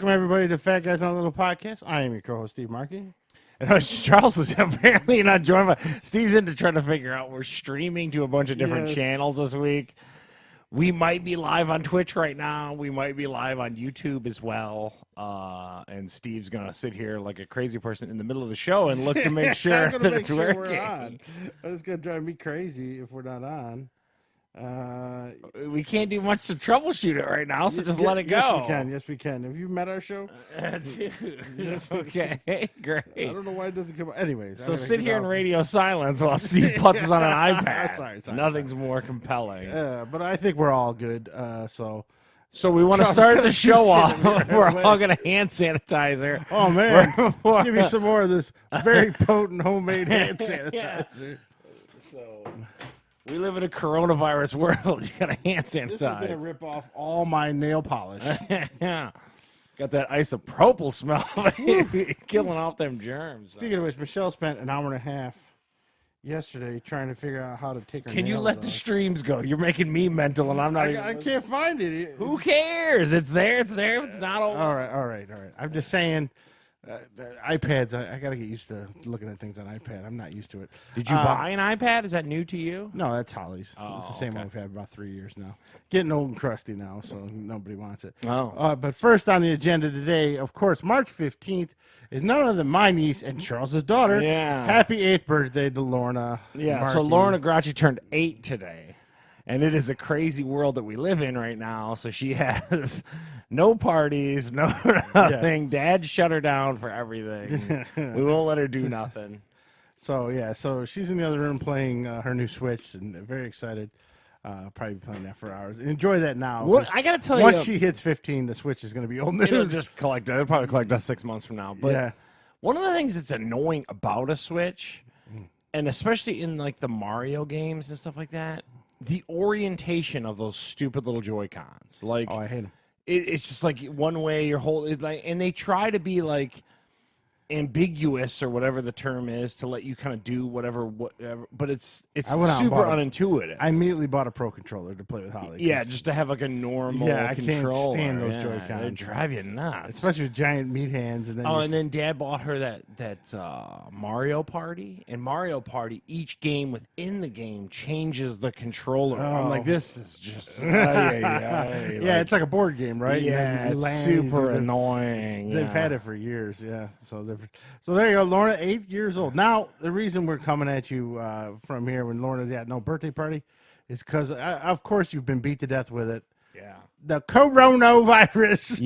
Welcome, everybody, to Fat Guys on a Little Podcast. I am your co-host, Steve Markey. And Charles is apparently not joined, but Steve's into trying to figure out we're streaming to a bunch of different channels this week. We might be live on Twitch right now. We might be live on YouTube as well. And Steve's going to sit here like a crazy person in the middle of the show and look to make sure that it's working. We're on. It's going to drive me crazy if we're not on. We can't do much to troubleshoot it right now, so just let it go. Yes, we can. Have you met our show? Dude. Okay, great. I don't know why it doesn't come. Anyways, so sit here in radio silence while Steve puts on an iPad. Sorry. Nothing's more compelling. But I think we're all good. So we want to start the show off. We're all going to hand sanitizer. Oh, man. Give me some more of this very potent homemade hand sanitizer. So we live in a coronavirus world. You got to hand sanitize. This is going to rip off all my nail polish. Yeah. Got that isopropyl smell. Killing off them germs. Speaking of which, Michelle spent an hour and a half yesterday trying to figure out how to take her Can you nails let off. the streams go? You're making me mental, and I'm not even... I can't find it. Who cares? It's there. It's there. It's not over. All right. I'm just saying, the iPads, I got to get used to looking at things on iPad. I'm not used to it. Did you buy an iPad? Is that new to you? No, that's Holly's. It's the same one we've had about 3 years now. Getting old and crusty now, so nobody wants it. Oh. But first on the agenda today, of course, March 15th is none other than my niece and Charles's daughter. Yeah. Happy 8th birthday to Lorna. Yeah, Markey. so Lorna Gracci turned 8 today. And it is a crazy world that we live in right now. So she has no parties, no nothing. Yeah. Dad shut her down for everything. We won't let her do nothing. So she's in the other room playing her new Switch and very excited. Probably playing that for hours. Enjoy that now. Well, I got to tell you. Once she hits 15, the Switch is going to be old news. It'll probably collect us 6 months from now. But yeah. One of the things that's annoying about a Switch, and especially in like the Mario games and stuff like that, the orientation of those stupid little Joy-Cons. Like, I hate them. It's just like one way your whole and they try to be like ambiguous or whatever the term is to let you kind of do whatever, but it's super unintuitive. I immediately bought a Pro controller to play with Holly. Yeah, just to have like a normal controller. controller. I can't stand those Joy-Cons. They drive you nuts. Especially with giant meat hands. And then and then Dad bought her that Mario Party. And Mario Party, each game within the game changes the controller. I'm like, this is just... yeah, it's like a board game, right? Yeah, it's super annoying. They've had it for years, yeah. So there you go, Lorna, 8 years old. Now, the reason we're coming at you from here when Lorna had no birthday party is because, of course, you've been beat to death with it. Yeah. The coronavirus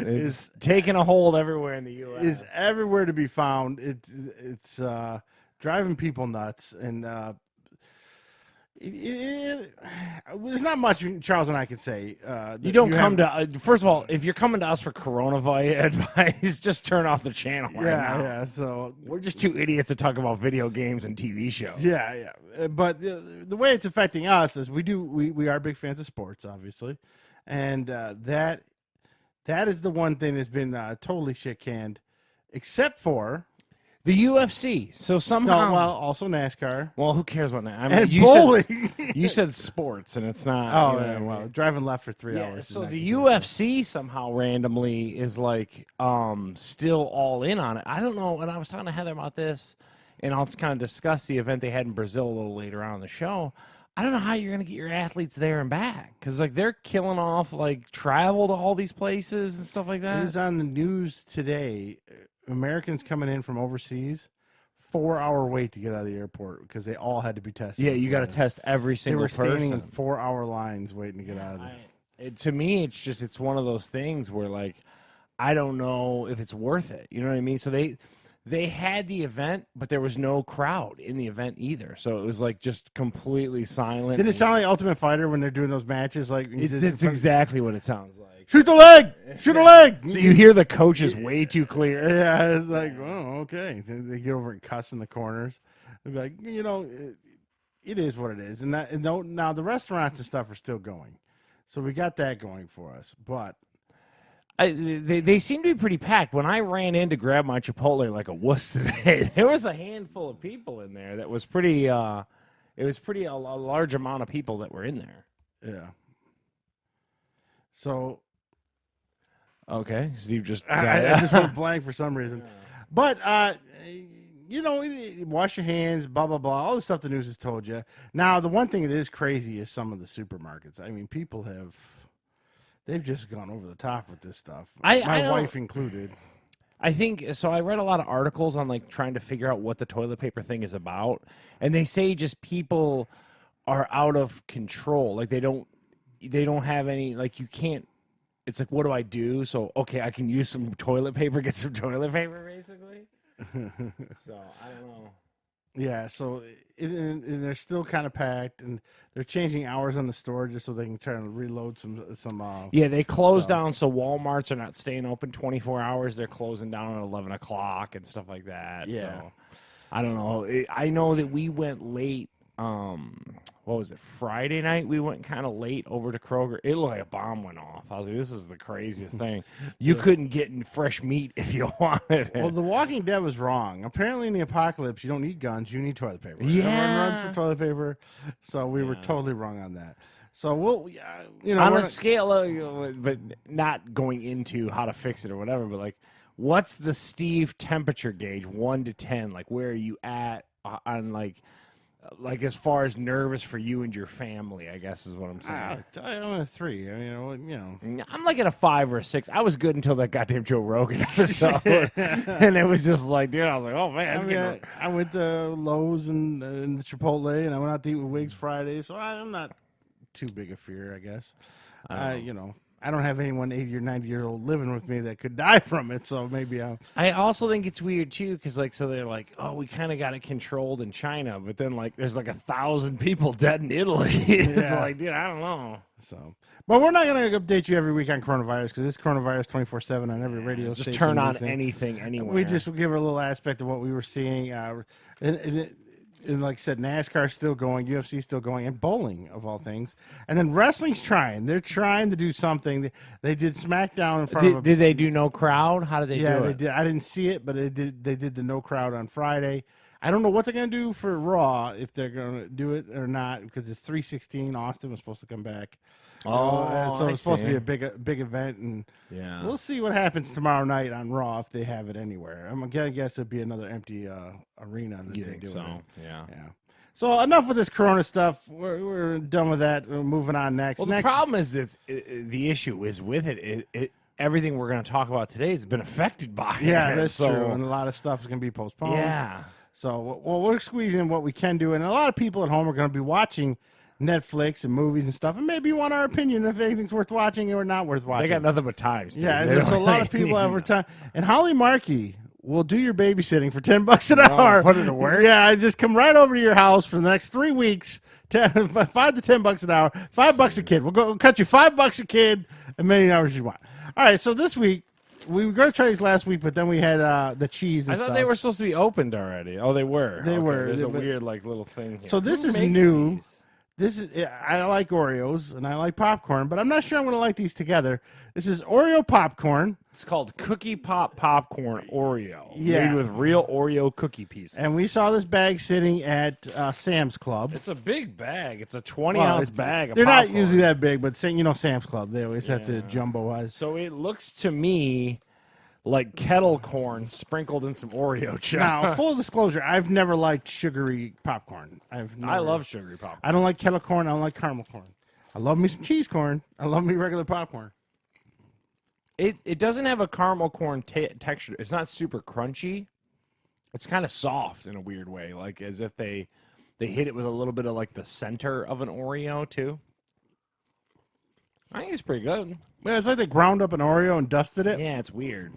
is taking a hold everywhere in the U.S. Is everywhere to be found. It's driving people nuts. And there's not much Charles and I can say. You don't come to first of all, if you're coming to us for coronavirus advice, just turn off the channel right now. Yeah. So we're just two idiots to talk about video games and TV shows. Yeah. But the way it's affecting us is we are big fans of sports, obviously, and that is the one thing that's been totally shit canned, except for the UFC. So somehow, also NASCAR. Well, who cares what NASCAR? And bowling. You said sports, and it's not. Driving left for 3 hours. So the UFC somehow randomly is like still all in on it. I don't know. And I was talking to Heather about this, and I'll just kind of discuss the event they had in Brazil a little later on in the show. I don't know how you're going to get your athletes there and back because like they're killing off like travel to all these places and stuff like that. It was on the news today. Americans coming in from overseas, 4-hour wait to get out of the airport because they all had to be tested. Yeah, you got to test every single person. They were standing in 4-hour lines waiting to get out of there. To me, it's one of those things where like I don't know if it's worth it. You know what I mean? So they had the event, but there was no crowd in the event either. So it was like just completely silent. Did it sound like Ultimate Fighter when they're doing those matches? Like it's exactly what it sounds like. Shoot the leg! Shoot a leg! So you hear the coaches way too clear. Yeah, it's like, oh, okay. They get over and cuss in the corners. They're like, it is what it is. And now the restaurants and stuff are still going. So we got that going for us. But they seem to be pretty packed. When I ran in to grab my Chipotle like a wuss today, there was a handful of people in there. That was pretty. It was a large amount of people that were in there. Yeah. So Okay, Steve just. I just went blank for some reason. But wash your hands, blah blah blah, all the stuff the news has told you. Now, the one thing that is crazy is some of the supermarkets. I mean, they've just gone over the top with this stuff. My wife included. I think so. I read a lot of articles on like trying to figure out what the toilet paper thing is about, and they say just people are out of control. Like they don't have any. Like you can't. It's like, what do I do? So okay, I can use some toilet paper, get some toilet paper, basically. So I don't know. Yeah, so and they're still kind of packed, and they're changing hours on the store just so they can try to reload some. Yeah, they close down, so Walmarts are not staying open 24 hours. They're closing down at 11 o'clock and stuff like that. Yeah, so, I don't know. I know that we went late. What was it? Friday night we went kind of late over to Kroger. It looked like a bomb went off. I was like, this is the craziest thing. You couldn't get in fresh meat if you wanted it. Well, The Walking Dead was wrong. Apparently in the apocalypse, you don't need guns. You need toilet paper. Yeah. Everyone runs for toilet paper. So we were totally wrong on that. So we'll, on a scale of, but not going into how to fix it or whatever, but like, what's the Steve temperature gauge, 1 to 10? Like, where are you at on like as far as nervous for you and your family, I guess is what I'm saying. I'm a 3. I'm like at a 5 or a 6. I was good until that goddamn Joe Rogan episode, and it was just like, dude, I was like, oh man, I went to Lowe's and the Chipotle, and I went out to eat with Wiggs Friday, so I'm not too big a fear, I guess. I don't have anyone 80 or 90-year-old living with me that could die from it, so maybe I also think it's weird, too, because, like, so they're like, oh, we kind of got it controlled in China, but then, like, there's, like, 1,000 people dead in Italy. It's like, dude, I don't know. So, but we're not going to update you every week on coronavirus, because it's coronavirus 24/7 on every radio station. Just turn on anything, anywhere. We just give her a little aspect of what we were seeing. And like I said, NASCAR still going, UFC still going, and bowling, of all things. And then wrestling's trying. They're trying to do something. They did SmackDown in front of Did they do no crowd? How did they do it? Yeah, they did. I didn't see it, but they did the no crowd on Friday. I don't know what they're going to do for Raw, if they're going to do it or not, because it's 3/16. Austin was supposed to come back. So it's supposed to be a big event, and we'll see what happens tomorrow night on Raw if they have it anywhere. I'm gonna guess it'd be another empty arena that they do. So yeah. So enough with this Corona stuff. We're done with that. We're moving on next. Well, the problem is that the issue is with it. Everything we're going to talk about today has been affected by it. Yeah, that's true, and a lot of stuff is going to be postponed. Yeah. So we're squeezing what we can do, and a lot of people at home are going to be watching Netflix and movies and stuff, and maybe you want our opinion if anything's worth watching or not worth watching. They got nothing but time, Steve. Yeah, there's a lot of people have time. And Holly Markey will do your babysitting for $10 an hour. Put it to work. Yeah, just come right over to your house for the next 3 weeks. $5 to $10 an hour, $5 a kid. We'll cut you $5 a kid, as many hours you want. All right, so this week we were going to try these last week, but then we had the cheese. And I thought they were supposed to be opened already. Oh, they were. They were. There's a weird little thing here. So this is new. I like Oreos and I like popcorn, but I'm not sure I'm going to like these together. This is Oreo Popcorn. It's called Cookie Pop Popcorn Oreo. Yeah. Made with real Oreo cookie pieces. And we saw this bag sitting at Sam's Club. It's a big bag. It's a 20-ounce bag of They're popcorn. not usually that big, but Sam's Club, they always have to jumboize. So it looks to me like kettle corn sprinkled in some Oreo chip. Now, full disclosure, I've never liked sugary popcorn. I love sugary popcorn. I don't like kettle corn. I don't like caramel corn. I love me some cheese corn. I love me regular popcorn. It doesn't have a caramel corn texture. It's not super crunchy. It's kind of soft in a weird way, like as if they hit it with a little bit of like the center of an Oreo too. I think it's pretty good. Yeah, it's like they ground up an Oreo and dusted it. Yeah, it's weird.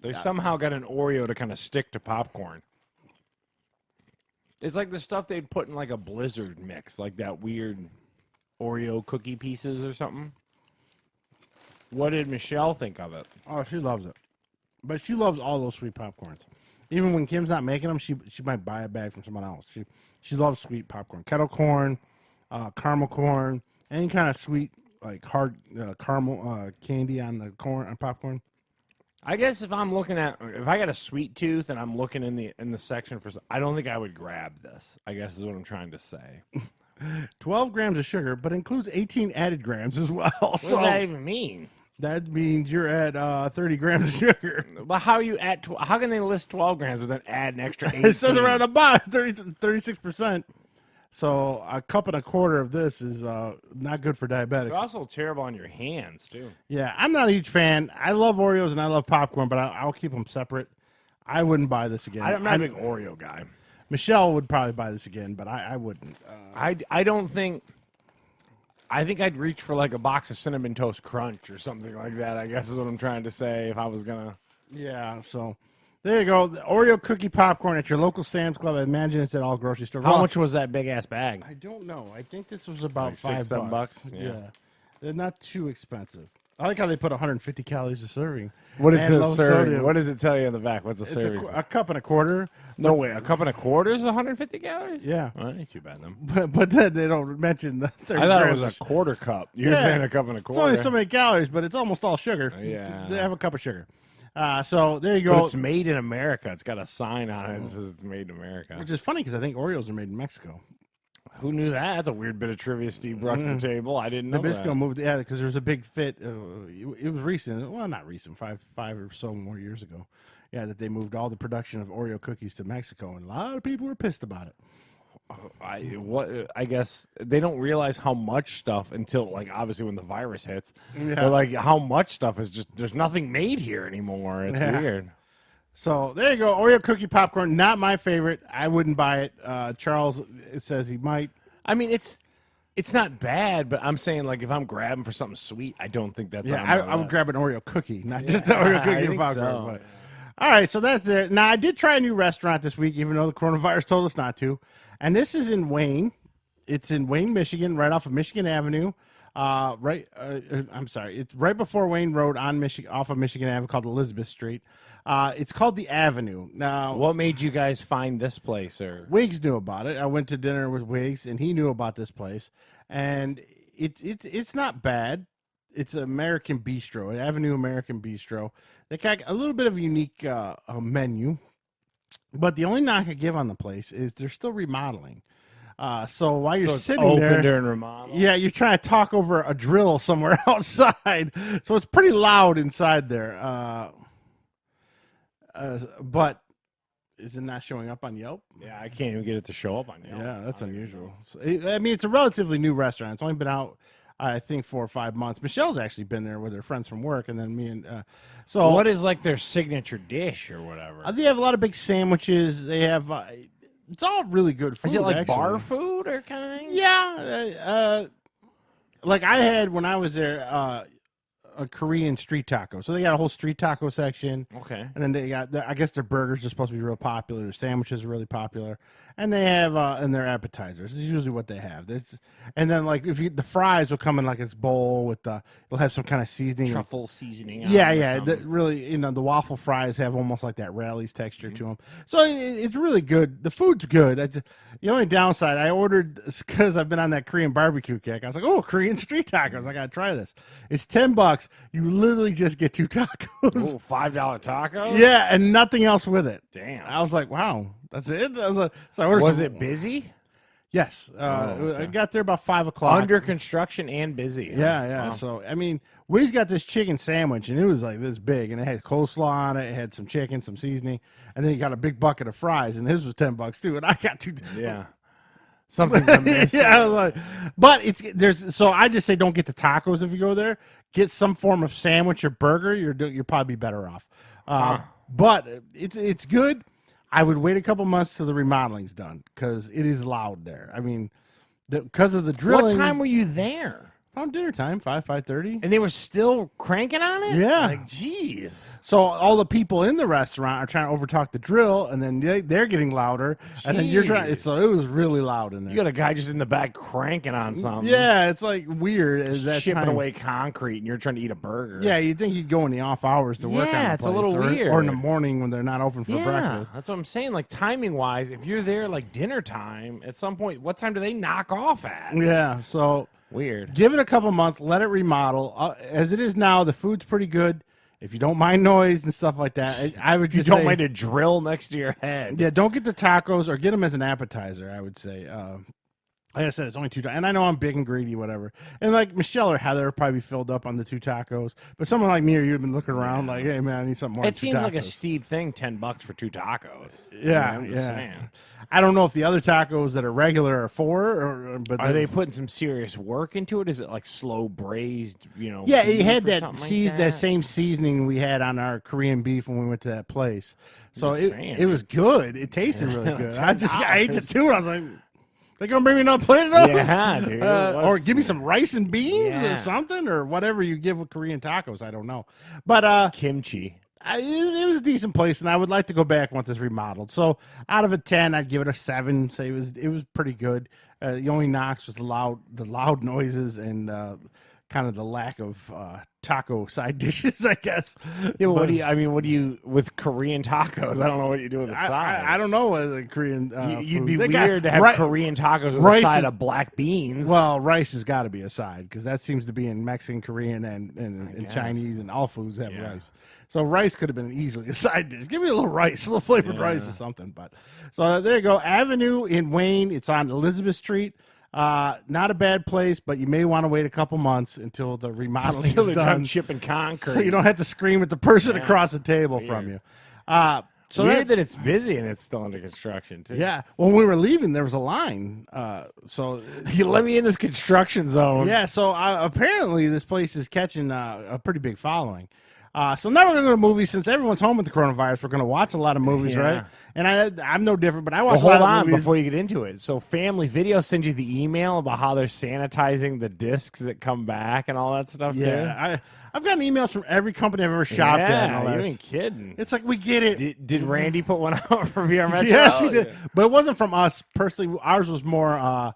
They somehow got an Oreo to kind of stick to popcorn. It's like the stuff they'd put in like a Blizzard mix, like that weird Oreo cookie pieces or something. What did Michelle think of it? Oh, she loves it. But she loves all those sweet popcorns. Even when Kim's not making them, she might buy a bag from someone else. She loves sweet popcorn. Kettle corn, caramel corn, any kind of sweet, like hard caramel candy on the corn, on popcorn. I guess if I got a sweet tooth and I'm looking in the section for, I don't think I would grab this, I guess is what I'm trying to say. 12 grams of sugar, but includes 18 added grams as well. What does that even mean? That means you're at 30 grams of sugar. But how are you at? How can they list 12 grams but then add an extra 18? It says around the box 36%. So a cup and a quarter of this is not good for diabetics. It's also terrible on your hands too. Yeah, I'm not a huge fan. I love Oreos and I love popcorn, but I'll keep them separate. I wouldn't buy this again. I'm not a big Oreo guy. Michelle would probably buy this again, but I wouldn't. I don't think. I think I'd reach for like a box of Cinnamon Toast Crunch or something like that, I guess is what I'm trying to say if I was going to. Yeah, so there you go. The Oreo cookie popcorn at your local Sam's Club. I imagine it's at all grocery stores. How much was that big-ass bag? I don't know. I think this was about Like $5. $6-7? Yeah. They're not too expensive. I like how they put 150 calories a serving. What is And the low serving? sodium. What does it tell you in the back? What's the It's serving? a cup and a quarter. No way. A cup and a quarter is 150 calories? Yeah. Well, that ain't too bad then. But then they don't mention the 30 I thought it grams was of a quarter cup. You're Yeah. saying a cup and a It's quarter. only so many calories, but it's almost all sugar. Yeah. They have a cup of sugar. So there you But go. it's made in America. It's got a sign on it that says it's made in America. Which is funny because I think Oreos are made in Mexico. Who knew that? That's a weird bit of trivia Steve brought to the table. I didn't know Nabisco that. moved, yeah, because there was a big fit. It was recent. Well, not recent, five or so more years ago. Yeah, that they moved all the production of Oreo cookies to Mexico, and a lot of people were pissed about it. I guess they don't realize how much stuff until, like, obviously when the virus hits. Yeah. But, like, how much stuff is just, there's nothing made here anymore. It's Yeah. weird. So there you go. Oreo cookie popcorn, not my favorite. I wouldn't buy it. Charles says he might. I mean, it's not bad, but I'm saying, like, if I'm grabbing for something sweet, I don't think that's Yeah, on my I would list. grab an Oreo cookie, not just an Oreo I cookie and think popcorn. so. But- All right, so that's there. Now, I did try a new restaurant this week, even though the coronavirus told us not to. And this is in Wayne. It's in Wayne, Michigan, right off of Michigan Avenue. I'm sorry. It's right before Wayne Road on off of Michigan Avenue, called Elizabeth Street. It's called the Avenue. Now, What made you guys find this place? Or Wiggs knew about it. I went to dinner with Wiggs, and he knew about this place. And it's not bad. It's American Bistro, Avenue American Bistro. They got a little bit of a unique menu, but the only knock I give on the place is they're still remodeling. So while you're it's sitting open there, during remodel? yeah, you're trying to talk over a drill somewhere outside, so it's pretty loud inside there. But is it not showing up on Yelp? Yeah, I can't even get it to show up on you. Yeah, that's unusual. So, I mean, it's a relatively new restaurant. It's only been out, I think, 4 or 5 months. Michelle's actually been there with her friends from work, and then me and so What is like their signature dish or whatever? they have a lot of big sandwiches. They have it's all really good food. Is it like actually. bar food or kind of thing? Yeah, like I had when I was there, a Korean street taco. So they got a whole street taco section. Okay. And then they got, I guess their burgers are supposed to be real popular. Their sandwiches are really popular. And they have, and their appetizers. This is usually what they have. And then, like, the fries will come in like this bowl with it'll have some kind of seasoning. Truffle seasoning. on Yeah, it or yeah. something. Really, the waffle fries have almost like that Rally's texture to them. So it's really good. The food's good. The only downside, I ordered, because I've been on that Korean barbecue kick. I was like, oh, Korean street tacos. I got to try this. It's $10. You literally just get 2 tacos. Ooh, $5 taco? Yeah, and nothing else with it. Damn. I was like, wow, that's it? I was like, so I ordered Was some- it busy? Yes. okay. I got there about 5 o'clock. Under construction and busy. huh? Yeah. Wow. So, I mean, Whea's got this chicken sandwich, and it was like this big, and it had coleslaw on it. It had some chicken, some seasoning, and then you got a big bucket of fries, and his was $10 too. And I got 2. Yeah. Something's amiss. Yeah, I was like, but so I just say don't get the tacos if you go there. Get some form of sandwich or burger. You're probably better off. But it's good. I would wait a couple months till the remodeling's done because it is loud there. I mean, because of the drilling. What time were you there? Around dinner time, 5:30. And they were still cranking on it? Yeah. Like, jeez. So all the people in the restaurant are trying to overtalk the drill, and then they're getting louder, and then you're trying. Jeez. So it was really loud in there. You got a guy just in the back cranking on something. Yeah, it's like weird. Is that shipping time. away concrete, and you're trying to eat a burger. Yeah, you'd think you'd go in the off hours to work on Yeah, the it's a place, little or, weird. or in the morning when they're not open for Yeah, breakfast. that's what I'm saying. Like, timing-wise, if you're there, like, dinner time, at some point, what time do they knock off at? Yeah, so Weird. give it a couple months, let it remodel. As it is now, the food's pretty good. If you don't mind noise and stuff like that, I would You just don't say, mind a drill next to your head. yeah, don't get the tacos or get them as an appetizer. I would say. Like I said, it's only two, and I know I'm big and greedy, whatever. And like Michelle or Heather probably filled up on the 2 tacos, but someone like me or you've been looking around like, hey man, I need something more. It seems like a tacos. steep thing, $10 for 2 tacos. Yeah, I'm just saying. I don't know if the other tacos that are regular are 4, but Are they putting some serious work into it? Is it like slow braised? Yeah, it beef had or that something like that same seasoning we had on our Korean beef when we went to that place. So Just saying, it was good. It tasted really good. I ate the $10. 2. And I was like, they gonna bring me another plate of those? Yeah, dude. Or give me some rice and beans or something, or whatever you give with Korean tacos. I don't know, but kimchi. it was a decent place, and I would like to go back once it's remodeled. So out of a 10, I'd give it a 7. Say it was pretty good. The only knocks was the loud noises and kind of the lack of taco side dishes, I guess. Yeah, but what do you with Korean tacos? I don't know what you do with the side. I don't know what the Korean. You'd food. be They weird to got have Korean tacos with a side of black beans. Well, rice has got to be a side because that seems to be in Mexican, Korean, and Chinese, and all foods have rice. So rice could have been easily a side dish. Give me a little rice, a little flavored rice or something. But so there you go. Avenue in Wayne. It's on Elizabeth Street. Not a bad place, but you may want to wait a couple months until the remodeling Until is they're done. Shipping concrete, So you don't have to scream at the person across the table from you. So weird that it's busy and it's still under construction too. Yeah. When we were leaving, there was a line. So You let me in this construction zone. yeah. So apparently this place is catching a pretty big following. So now we're going to go to movies. Since everyone's home with the coronavirus, we're going to watch a lot of movies, right? And I'm no different, but I watch Well, a lot hold of on movies. before you get into it. So Family Video sends you the email about how they're sanitizing the discs that come back and all that stuff too? Yeah. I've gotten emails from every company I've ever shopped at. And all You that. ain't kidding. It's like, we get it. Did Randy put one out for VR Metro? Yes, he did. But it wasn't from us personally. Ours was more,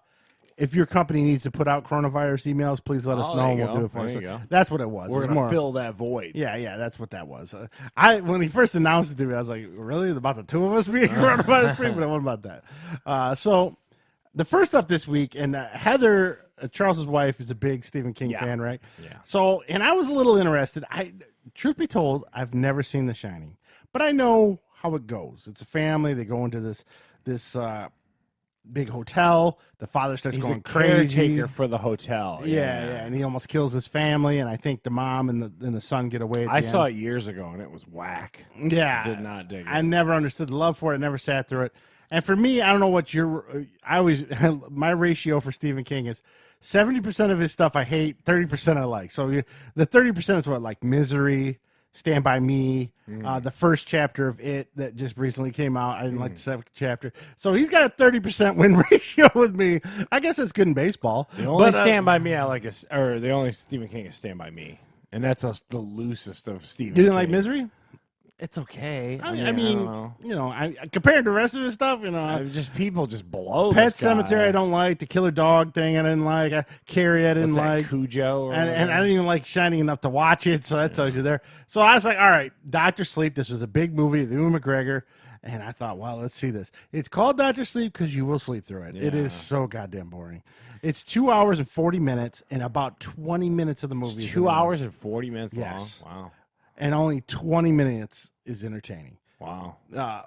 if your company needs to put out coronavirus emails, please let us know and we'll do it for you. So that's what it was. We're It was going to more, fill that void. Yeah, that's what that was. When he first announced it to me, I was like, really? About the 2 of us being coronavirus free? But it wasn't about that. So the first up this week, and Heather, Charles's wife, is a big Stephen King fan, right? Yeah. So, and I was a little interested. Truth be told, I've never seen The Shining, but I know how it goes. It's a family. They go into this big hotel. The father starts He's going a crazy. caretaker for the hotel. Yeah, and he almost kills his family. And I think the mom and the son get away. I saw it years ago, and it was whack. Yeah, Did not dig it. I never understood the love for it. Never sat through it. And for me, I don't know what my ratio for Stephen King is 70% of his stuff I hate, 30% I like. So the 30% is what, like Misery, Stand By Me, the first chapter of It that just recently came out. I didn't like the second chapter. So he's got a 30% win ratio with me. I guess that's good in baseball. The only Stand By Me I like is, or the only Stephen King is Stand By Me. And that's the loosest of Stephen You didn't King's. like Misery? It's okay. I mean, compared to the rest of his stuff, people just blow. Pet this guy. Sematary I don't like. The Killer Dog thing I didn't like. Carrie I didn't What's that, like. Cujo, or and I didn't even like Shining enough to watch it, so that tells you there. So I was like, all right, Dr. Sleep. This was a big movie with Ewan McGregor, and I thought, well, let's see this. It's called Dr. Sleep because you will sleep through it. It is so goddamn boring. It's 2 hours and 40 minutes, and about 20 minminutes of the movie. It's 2 hours and 40 minutes Yes. long. Wow. And only 20 minutes is entertaining. Wow. Ewan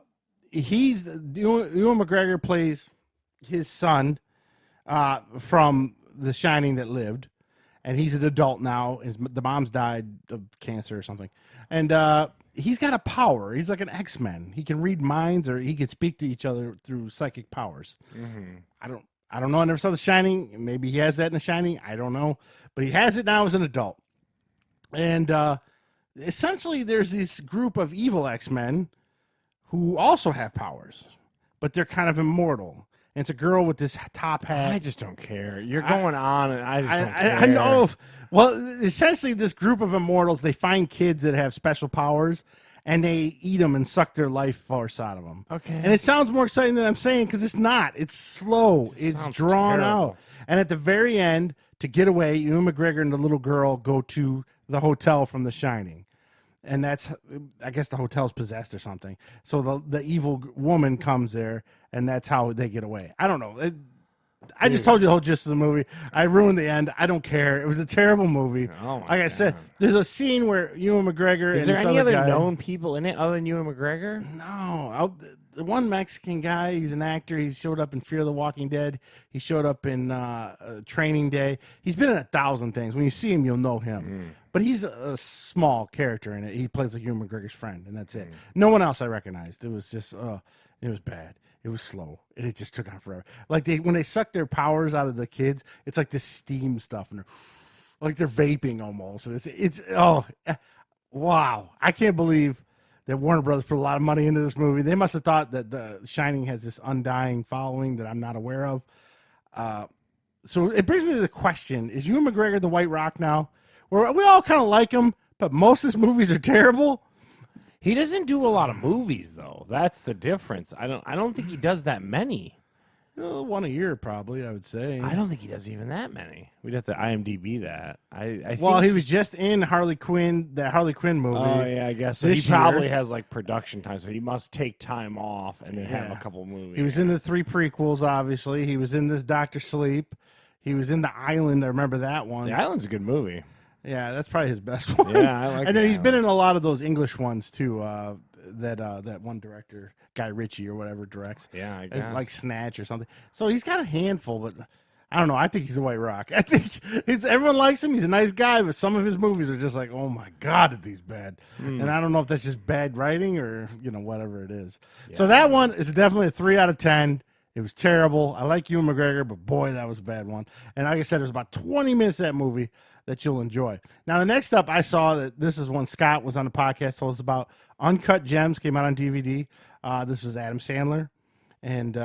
McGregor plays his son from The Shining that lived, and he's an adult now. The mom's died of cancer or something, and he's got a power. He's like an X-Men. He can read minds, or he can speak to each other through psychic powers. Mm-hmm. I don't know. I never saw The Shining. Maybe he has that in The Shining. I don't know, but he has it now as an adult, and essentially there's this group of evil X-Men who also have powers, but they're kind of immortal. And it's a girl with this top hat. I just don't care. You're going on, and I just don't care. I know. Well, essentially, this group of immortals, they find kids that have special powers, and they eat them and suck their life force out of them. Okay. And it sounds more exciting than I'm saying because it's not. It's slow. It's drawn out. And at the very end, to get away, Ewan McGregor and the little girl go to the hotel from The Shining. And that's, I guess the hotel's possessed or something. So the evil woman comes there, and that's how they get away. I don't know. I just told you the whole gist of the movie. I ruined the end. I don't care. It was a terrible movie. Oh my like I said, there's a scene where Ewan McGregor Is and there this any other guy, known people in it other than Ewan McGregor? No. the one Mexican guy. He's an actor. He showed up in Fear the Walking Dead. He showed up in Training Day. He's been in 1,000 things. When you see him, you'll know him. But he's a small character in it. He plays like Ewan McGregor's friend, and that's it. No one else I recognized. It was just, it was bad. It was slow, and it just took on forever. Like when they suck their powers out of the kids, it's like this steam stuff, and they're vaping almost. And it's wow! I can't believe that Warner Brothers put a lot of money into this movie. They must have thought that The Shining has this undying following that I'm not aware of. So it brings me to the question: is Ewan McGregor the White Rock now? We all kind of like him, but most of his movies are terrible. He doesn't do a lot of movies, though. That's the difference. I don't think he does that many. One a year, probably, I would say. I don't think he does even that many. We'd have to IMDb that. I well, think he was just in Harley Quinn, that Harley Quinn movie. Oh, yeah, I guess. So he probably has, like, production time, so he must take time off and then have a couple movies. He was in the 3 prequels, obviously. He was in this Dr. Sleep. He was in The Island. I remember that one. The Island's a good movie. Yeah, that's probably his best one. Yeah, I like And then he's been in a lot of those English ones, too, that one director, Guy Ritchie or whatever, directs. Yeah, I guess. Like Snatch or something. So he's got a handful, but I don't know. I think he's the White Rock. I think everyone likes him. He's a nice guy, but some of his movies are just like, oh, my God, are these bad. And I don't know if that's just bad writing or, whatever it is. Yeah. So that one is definitely a 3 out of 10. It was terrible. I like Ewan McGregor, but boy, that was a bad one. And like I said, there's about 20 minutes of that movie that you'll enjoy. Now, the next up, I saw that this is one Scott was on the podcast, told us about. Uncut Gems came out on DVD. This is Adam Sandler and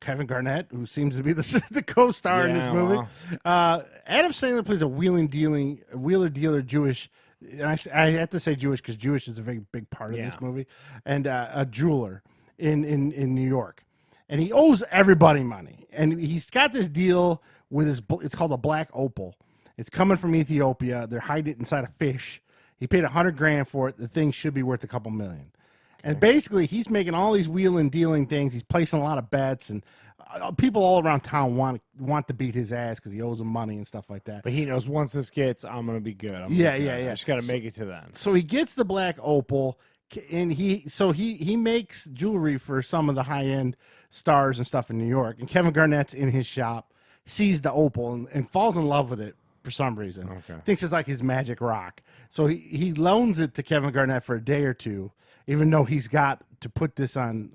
Kevin Garnett, who seems to be the co-star in this movie. Well. Adam Sandler plays a wheeler dealer Jewish. And I have to say Jewish because Jewish is a very big part of this movie. And a jeweler in New York. And he owes everybody money. And he's got this deal with it's called a black opal. It's coming from Ethiopia. They're hiding it inside a fish. He paid $100,000 for it. The thing should be worth a couple million. Okay. And basically, he's making all these wheeling, dealing things. He's placing a lot of bets, and people all around town want to beat his ass because he owes them money and stuff like that. But he knows once this gets, I'm going to be good. Yeah. I just got to make it to then. So he gets the black opal, and he makes jewelry for some of the high end stars and stuff in New York. And Kevin Garnett's in his shop, sees the opal, and falls in love with it. For some reason, thinks it's like his magic rock. So he loans it to Kevin Garnett for a day or two, even though he's got to put this on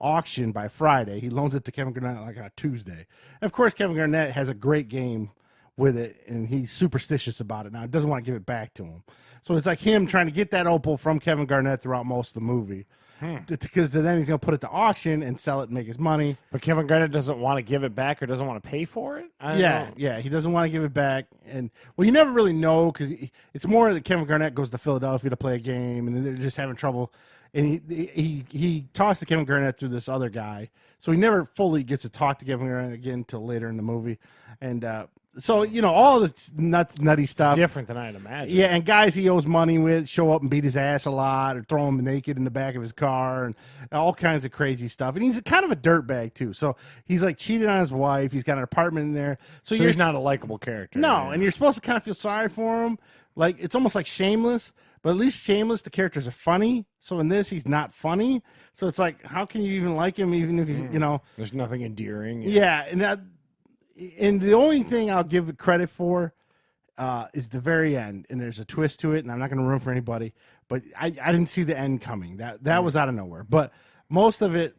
auction by Friday. He loans it to Kevin Garnett like on a Tuesday. And of course, Kevin Garnett has a great game with it, and he's superstitious about it now. He doesn't want to give it back to him. So it's like him trying to get that opal from Kevin Garnett throughout most of the movie. Because then he's going to put it to auction and sell it and make his money. But Kevin Garnett doesn't want to give it back or doesn't want to pay for it? Yeah, he doesn't want to give it back. And, well, you never really know because it's more that Kevin Garnett goes to Philadelphia to play a game, and they're just having trouble. And he talks to Kevin Garnett through this other guy. So he never fully gets to talk to Kevin Garnett again until later in the movie. And so, all this nutty stuff. It's different than I'd imagine. Yeah, and guys he owes money with show up and beat his ass a lot or throw him naked in the back of his car and all kinds of crazy stuff. And he's kind of a dirtbag, too. So he's, like, cheated on his wife. He's got an apartment in there. So he's not a likable character. No, and you're supposed to kind of feel sorry for him. Like, it's almost like Shameless. But at least Shameless, the characters are funny. So in this, he's not funny. So it's like, how can you even like him even if, There's nothing endearing. Yeah, and the only thing I'll give it credit for is the very end, and there's a twist to it, and I'm not going to ruin for anybody, but I didn't see the end coming. That was out of nowhere. But most of it,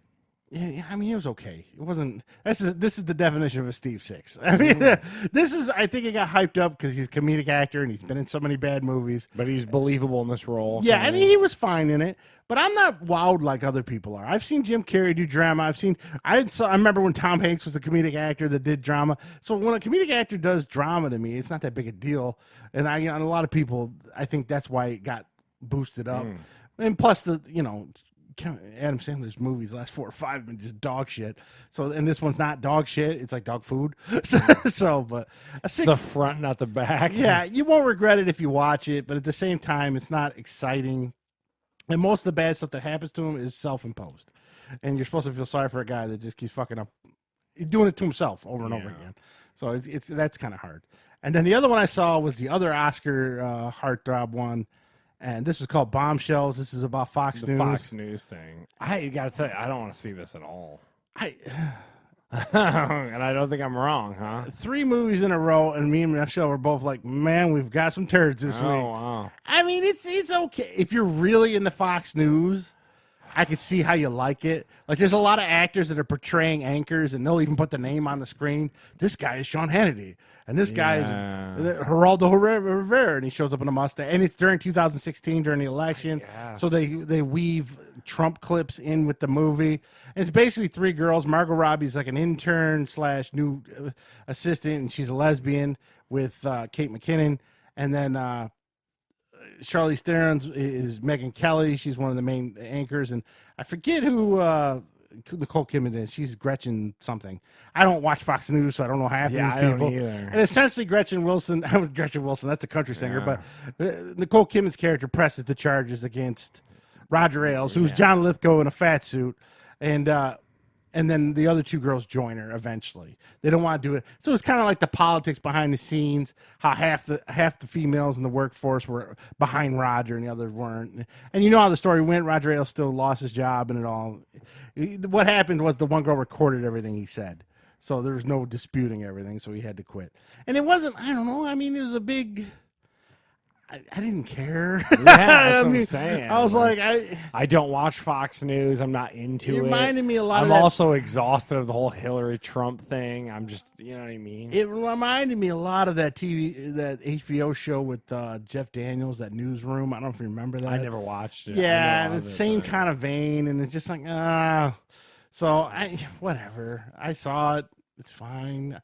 I mean, it was okay. It wasn't. This is the definition of a Steve Six. I mean, I think it got hyped up because he's a comedic actor and he's been in so many bad movies. But he's believable in this role. Yeah, I mean, he was fine in it. But I'm not wowed like other people are. I've seen Jim Carrey do drama. I remember when Tom Hanks was a comedic actor that did drama. So when a comedic actor does drama to me, it's not that big a deal. And a lot of people, I think that's why it got boosted up. And plus Adam Sandler's movies, last 4 or 5, have been just dog shit. So, and this one's not dog shit; it's like dog food. But the front, not the back. Yeah, you won't regret it if you watch it. But at the same time, it's not exciting. And most of the bad stuff that happens to him is self-imposed. And you're supposed to feel sorry for a guy that just keeps fucking up, doing it to himself over and over again. So that's kind of hard. And then the other one I saw was the other Oscar heartthrob one. And this is called Bombshells. This is about Fox The News. Fox News thing. I got to tell you, I don't want to see this at all. I And I don't think I'm wrong, huh? 3 movies in a row, and me and Michelle were both like, "Man, we've got some turds this week." Wow. I mean, it's okay if you're really into Fox News. I can see how you like it. Like, there's a lot of actors that are portraying anchors, and they'll even put the name on the screen. This guy is Sean Hannity, and this guy is Geraldo Rivera, and he shows up in a Mustang. And it's during 2016, during the election, so they weave Trump clips in with the movie. And it's basically 3 girls. Margot Robbie's like an intern / new assistant, and she's a lesbian with Kate McKinnon, and then Charlize Theron's is Megyn Kelly. She's one of the main anchors, and I forget who Nicole Kidman is. She's Gretchen something. I don't watch Fox News, so I don't know half of these people. I don't either. And essentially, Gretchen Wilson. That's a country singer, but Nicole Kidman's character presses the charges against Roger Ailes, who's John Lithgow in a fat suit, and then the other 2 girls join her eventually. They don't want to do it. So it's kind of like the politics behind the scenes, how half the females in the workforce were behind Roger and the others weren't. And you know how the story went. Roger Ailes still lost his job and it all. What happened was the one girl recorded everything he said. So there was no disputing everything, so he had to quit. And it wasn't, I don't know, I mean, it was a big... I didn't care. Yeah, that's what I'm saying. I was like, I don't watch Fox News. I'm not into it. It reminded me a lot of I'm that. also exhausted of the whole Hillary Trump thing. I'm just, you know what I mean? It reminded me a lot of that HBO show with Jeff Daniels, that Newsroom. I don't know if you remember that. I never watched it. Yeah, the same kind of vein, and it's just like, So, whatever. I saw it. It's fine.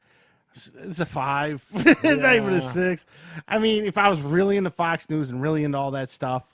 It's a 5. It's not even a 6. I mean, if I was really into Fox News and really into all that stuff,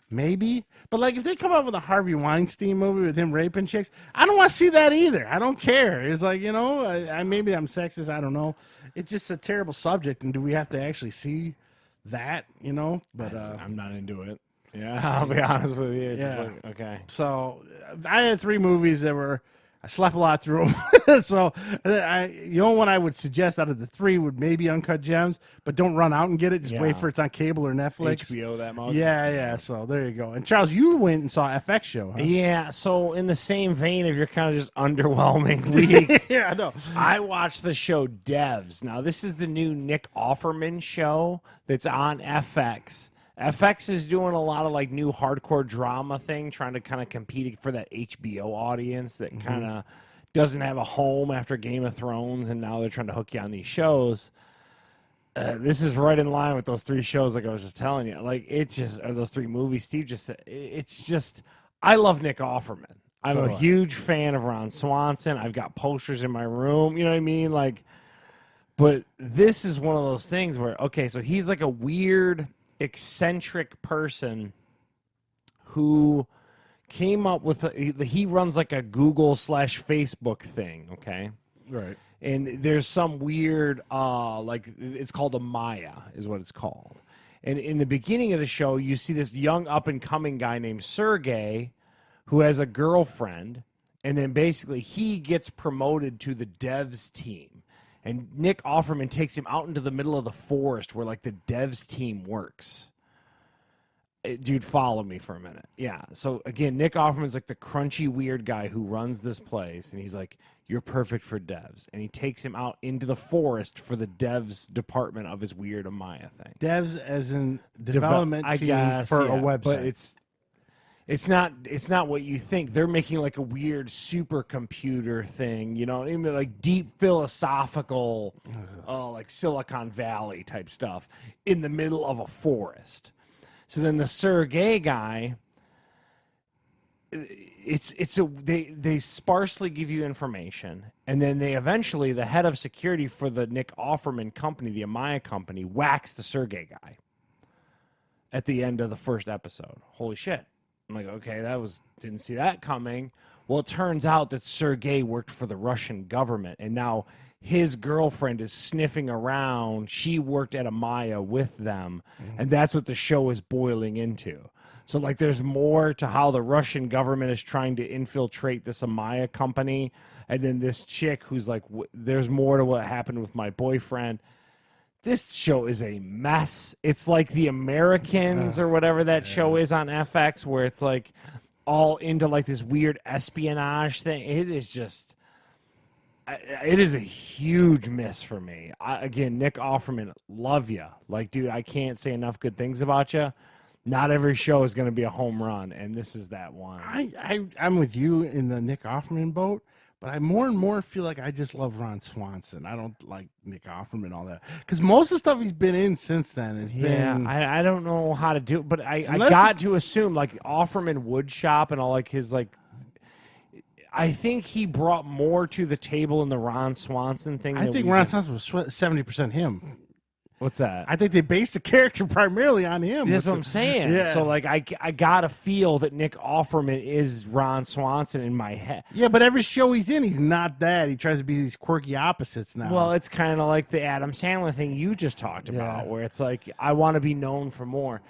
maybe. But, like, if they come up with a Harvey Weinstein movie with him raping chicks, I don't want to see that either. I don't care. It's like, you know, maybe I'm sexist. I don't know. It's just a terrible subject, and do we have to actually see that, you know? But I'm not into it. Yeah, I'll be honest with you. It's just like, okay. So I had 3 movies that were... I slept a lot through them. So the only one I would suggest out of the 3 would maybe Uncut Gems, but don't run out and get it. Just wait for it's on cable or Netflix. HBO that much. Yeah. So there you go. And Charles, you went and saw FX show, huh? Yeah. So in the same vein of your kind of just underwhelming week, yeah, I know. I watched the show Devs. Now this is the new Nick Offerman show that's on FX. FX is doing a lot of like new hardcore drama thing, trying to kind of compete for that HBO audience that kind of doesn't have a home after Game of Thrones, and now they're trying to hook you on these shows. This is right in line with those 3 shows, like I was just telling you. Like or those 3 movies Steve just said. It's just, I love Nick Offerman. I'm a huge fan of Ron Swanson. I've got posters in my room. You know what I mean? Like, but this is one of those things where, okay, so he's like a weird, eccentric person who came up with he runs like a Google / Facebook thing, okay? Right. And there's some weird like it's called a Maya is what it's called. And in the beginning of the show, you see this young up and coming guy named Sergey who has a girlfriend, and then basically he gets promoted to the devs team. And Nick Offerman takes him out into the middle of the forest where, like, the devs team works. Dude, follow me for a minute. Yeah. So, again, Nick Offerman's, like, the crunchy, weird guy who runs this place. And he's like, you're perfect for devs. And he takes him out into the forest for the devs department of his weird Amaya thing. Devs as in development team for a website. But it's not what you think. They're making like a weird supercomputer thing, you know, like deep philosophical, like Silicon Valley type stuff in the middle of a forest. So then the Sergey guy, they sparsely give you information, and then they eventually, the head of security for the Nick Offerman company, the Amaya company, whacks the Sergey guy at the end of the first episode. Holy shit. I'm like, okay, didn't see that coming. Well, it turns out that Sergey worked for the Russian government, and now his girlfriend is sniffing around. She worked at Amaya with them, and that's what the show is boiling into. So, like, there's more to how the Russian government is trying to infiltrate this Amaya company, and then this chick who's like, there's more to what happened with my boyfriend. This show is a mess. It's like The Americans or whatever that show is on FX, where it's like all into like this weird espionage thing. It is just, it is a huge miss for me. Again, Nick Offerman, love you. Like, dude, I can't say enough good things about you. Not every show is going to be a home run, and this is that one. I'm with you in the Nick Offerman boat. But I more and more feel like I just love Ron Swanson. I don't like Nick Offerman, all that. Because most of the stuff he's been in since then has been... I don't know how to do it, but I got to assume, like, Offerman Woodshop and all, like, his, like... I think he brought more to the table in the Ron Swanson thing. I think Ron Swanson was 70% him. What's that? I think they based the character primarily on him. That's what I'm saying. Yeah. So, like, I got to feel that Nick Offerman is Ron Swanson in my head. Yeah, but every show he's in, he's not that. He tries to be these quirky opposites now. Well, it's kind of like the Adam Sandler thing you just talked about, where it's like, I want to be known for more.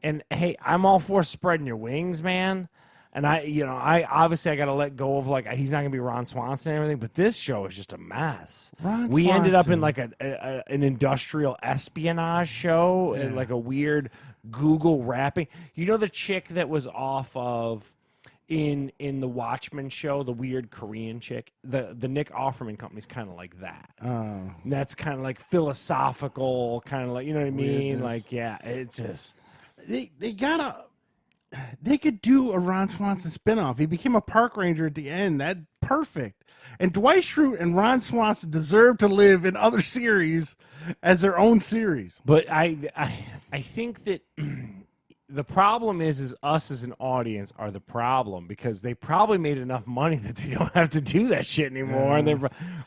And, hey, I'm all for spreading your wings, man. And I obviously I got to let go of, like, he's not going to be Ron Swanson and everything, but this show is just a mess. We ended up in like an industrial espionage show, and like a weird Google rapping. You know the chick that was off of in the Watchmen show, the weird Korean chick? The Nick Offerman company's kind of like that. Oh. And that's kind of like philosophical, kind of like, you know what I mean? Like, yeah, it's just... They gotta... They could do a Ron Swanson spinoff. He became a park ranger at the end. That's perfect. And Dwight Schrute and Ron Swanson deserve to live in other series as their own series. But I think that the problem is us as an audience are the problem, because they probably made enough money that they don't have to do that shit anymore. And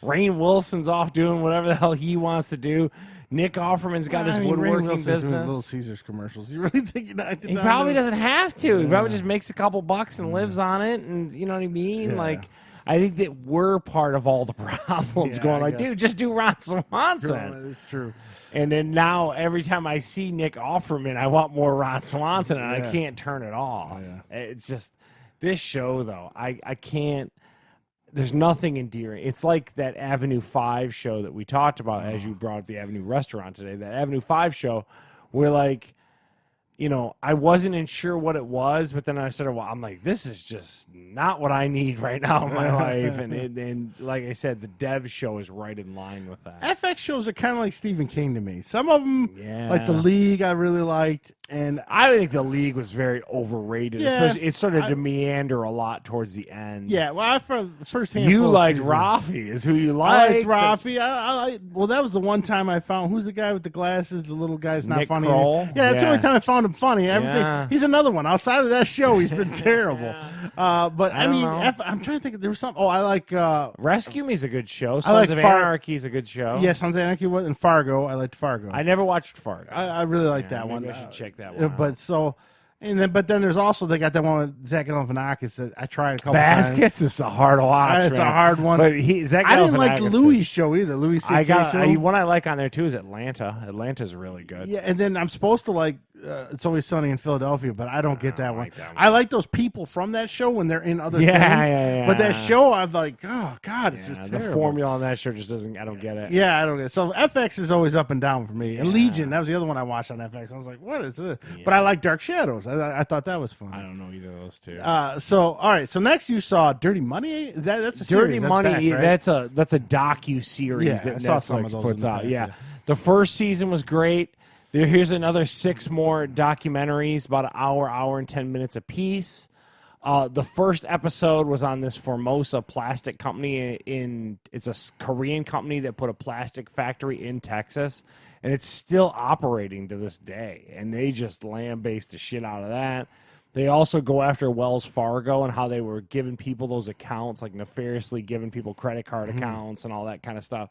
Rainn Wilson's off doing whatever the hell he wants to do. Nick Offerman's got his woodworking business. Little Caesars commercials. You really think he probably doesn't have to? He probably just makes a couple bucks and lives on it, and you know what I mean? Yeah. Like, I think that we're part of all the problems. Going like, dude, just do Ron Swanson. That's true. And then now every time I see Nick Offerman, I want more Ron Swanson, and I can't turn it off. Yeah. It's just this show, though. I can't. There's nothing endearing. It's like that Avenue 5 show that we talked about as you brought up the Avenue restaurant today. That Avenue 5 show where, like, you know, I wasn't sure what it was, but then I started, I'm like, this is just not what I need right now in my life. And like I said, the Dev show is right in line with that. FX shows are kind of like Stephen King to me. Some of them, like The League, I really liked. And I think The League was very overrated. Especially, it started to meander a lot towards the end. Yeah, well, for the first handful you liked season, Rafi, is who you liked. I liked Rafi. Well, that was the one time I found, who's the guy with the glasses, the little guy's not Nick funny. Kroll? Yeah, that's the only time I found him funny. Everything. He's another one. Outside of that show, he's been terrible. But I mean, I'm trying to think. There was something. Oh, I like Rescue Me is a good show. Sons of Anarchy is a good show. Yeah, Sons of Anarchy was, and Fargo. I liked Fargo. I never watched Fargo. I really liked that one. I should check that one out. But but then there's also, they got that one with Zach Galifianakis that I tried a couple Baskets times. is a hard watch. It's a hard one. But Zach I didn't like Louis' show either. Louis C.K. show. One I like on there too is Atlanta. Atlanta's really good. Yeah, and then I'm supposed to like It's Always Sunny in Philadelphia, but I don't get that one. I like those people from that show when they're in other things. Yeah. But that show, I'm like, oh God, it's just terrible. The formula on that show just doesn't. I don't get it. Yeah, I don't get it. So FX is always up and down for me. And Legion, that was the other one I watched on FX. I was like, what is this? Yeah. But I like Dark Shadows. I thought that was fun. I don't know either of those two. All right. So next you saw Dirty Money. That's a Dirty series. Money. That's back, right? That's a docu-series that Netflix puts out. Yeah. The first season was great. Here's another 6 more documentaries, about an hour and 10 minutes apiece. The first episode was on this Formosa plastic company it's a Korean company that put a plastic factory in Texas, and it's still operating to this day. And they just land-based the shit out of that. They also go after Wells Fargo and how they were giving people those accounts, like nefariously giving people credit card accounts and all that kind of stuff.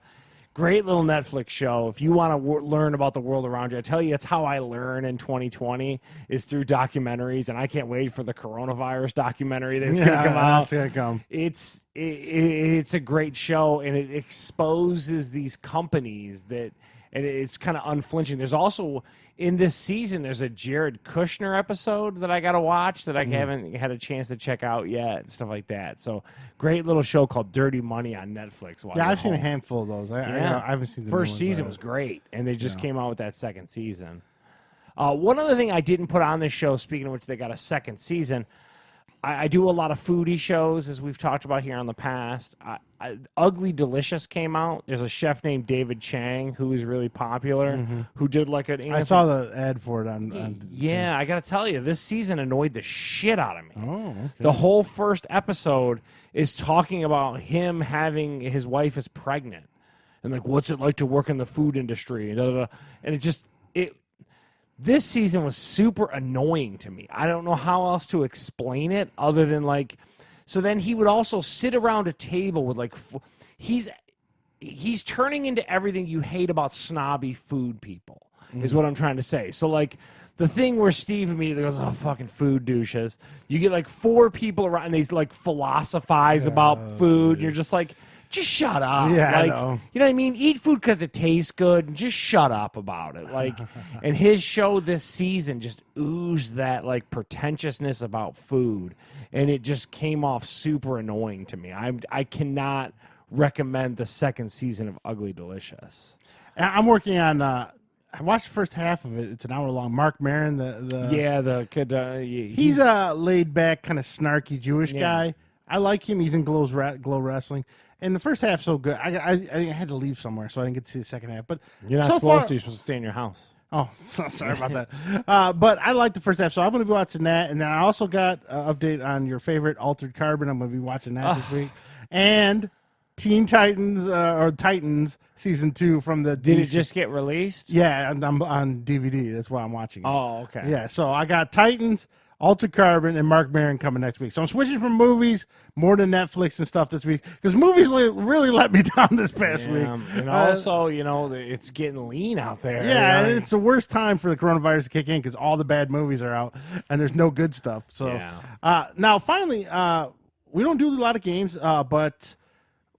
Great little Netflix show. If you want to learn about the world around you, I tell you, it's how I learn in 2020 is through documentaries, and I can't wait for the coronavirus documentary that's going to come out. That's going to come. It's a great show, and it exposes these companies that, and it's kind of unflinching. There's also in this season there's a Jared Kushner episode that I got to watch that I haven't had a chance to check out yet and stuff like that. So great little show called Dirty Money on Netflix. Yeah, I've seen a handful of those. I haven't seen the first season was great, and they just came out with that second season. One other thing I didn't put on this show, speaking of which, they got a second season. I do a lot of foodie shows, as we've talked about here in the past. Ugly Delicious came out. There's a chef named David Chang who is really popular, who did like an... I saw the ad for it on yeah, I got to tell you, this season annoyed the shit out of me. Oh, okay. The whole first episode is talking about him having his wife is pregnant. And like, what's it like to work in the food industry? And it just... This season was super annoying to me. I don't know how else to explain it other than like, so then he would also sit around a table with like, he's turning into everything you hate about snobby food people is what I'm trying to say. So like the thing where Steve immediately goes, oh, fucking food douches. You get like 4 people around and they like philosophize about food. You're just like, just shut up. Yeah, like, I know. You know what I mean? Eat food because it tastes good and just shut up about it. Like, and his show this season just oozed that like pretentiousness about food, and it just came off super annoying to me. I cannot recommend the second season of Ugly Delicious. I'm working on. I watched the first half of it. It's an hour long. Mark Maron, the kid. He's a laid back, kind of snarky Jewish guy. I like him. He's in Glow Wrestling. And the first half so good. I had to leave somewhere, so I didn't get to see the second half. But you're not supposed to. You're supposed to stay in your house. Oh, sorry about that. But I like the first half, so I'm going to be watching that. And then I also got an update on your favorite Altered Carbon. I'm going to be watching that this week. And Teen Titans or Titans season 2 from the. Did it just get released? Yeah, I'm on DVD. That's why I'm watching it. Oh, okay. Yeah, so I got Titans, Altered Carbon, and Mark Maron coming next week. So I'm switching from movies more to Netflix and stuff this week because movies really let me down this past week. And also, it's getting lean out there. Yeah, and it's the worst time for the coronavirus to kick in because all the bad movies are out and there's no good stuff. So now, finally, we don't do a lot of games, but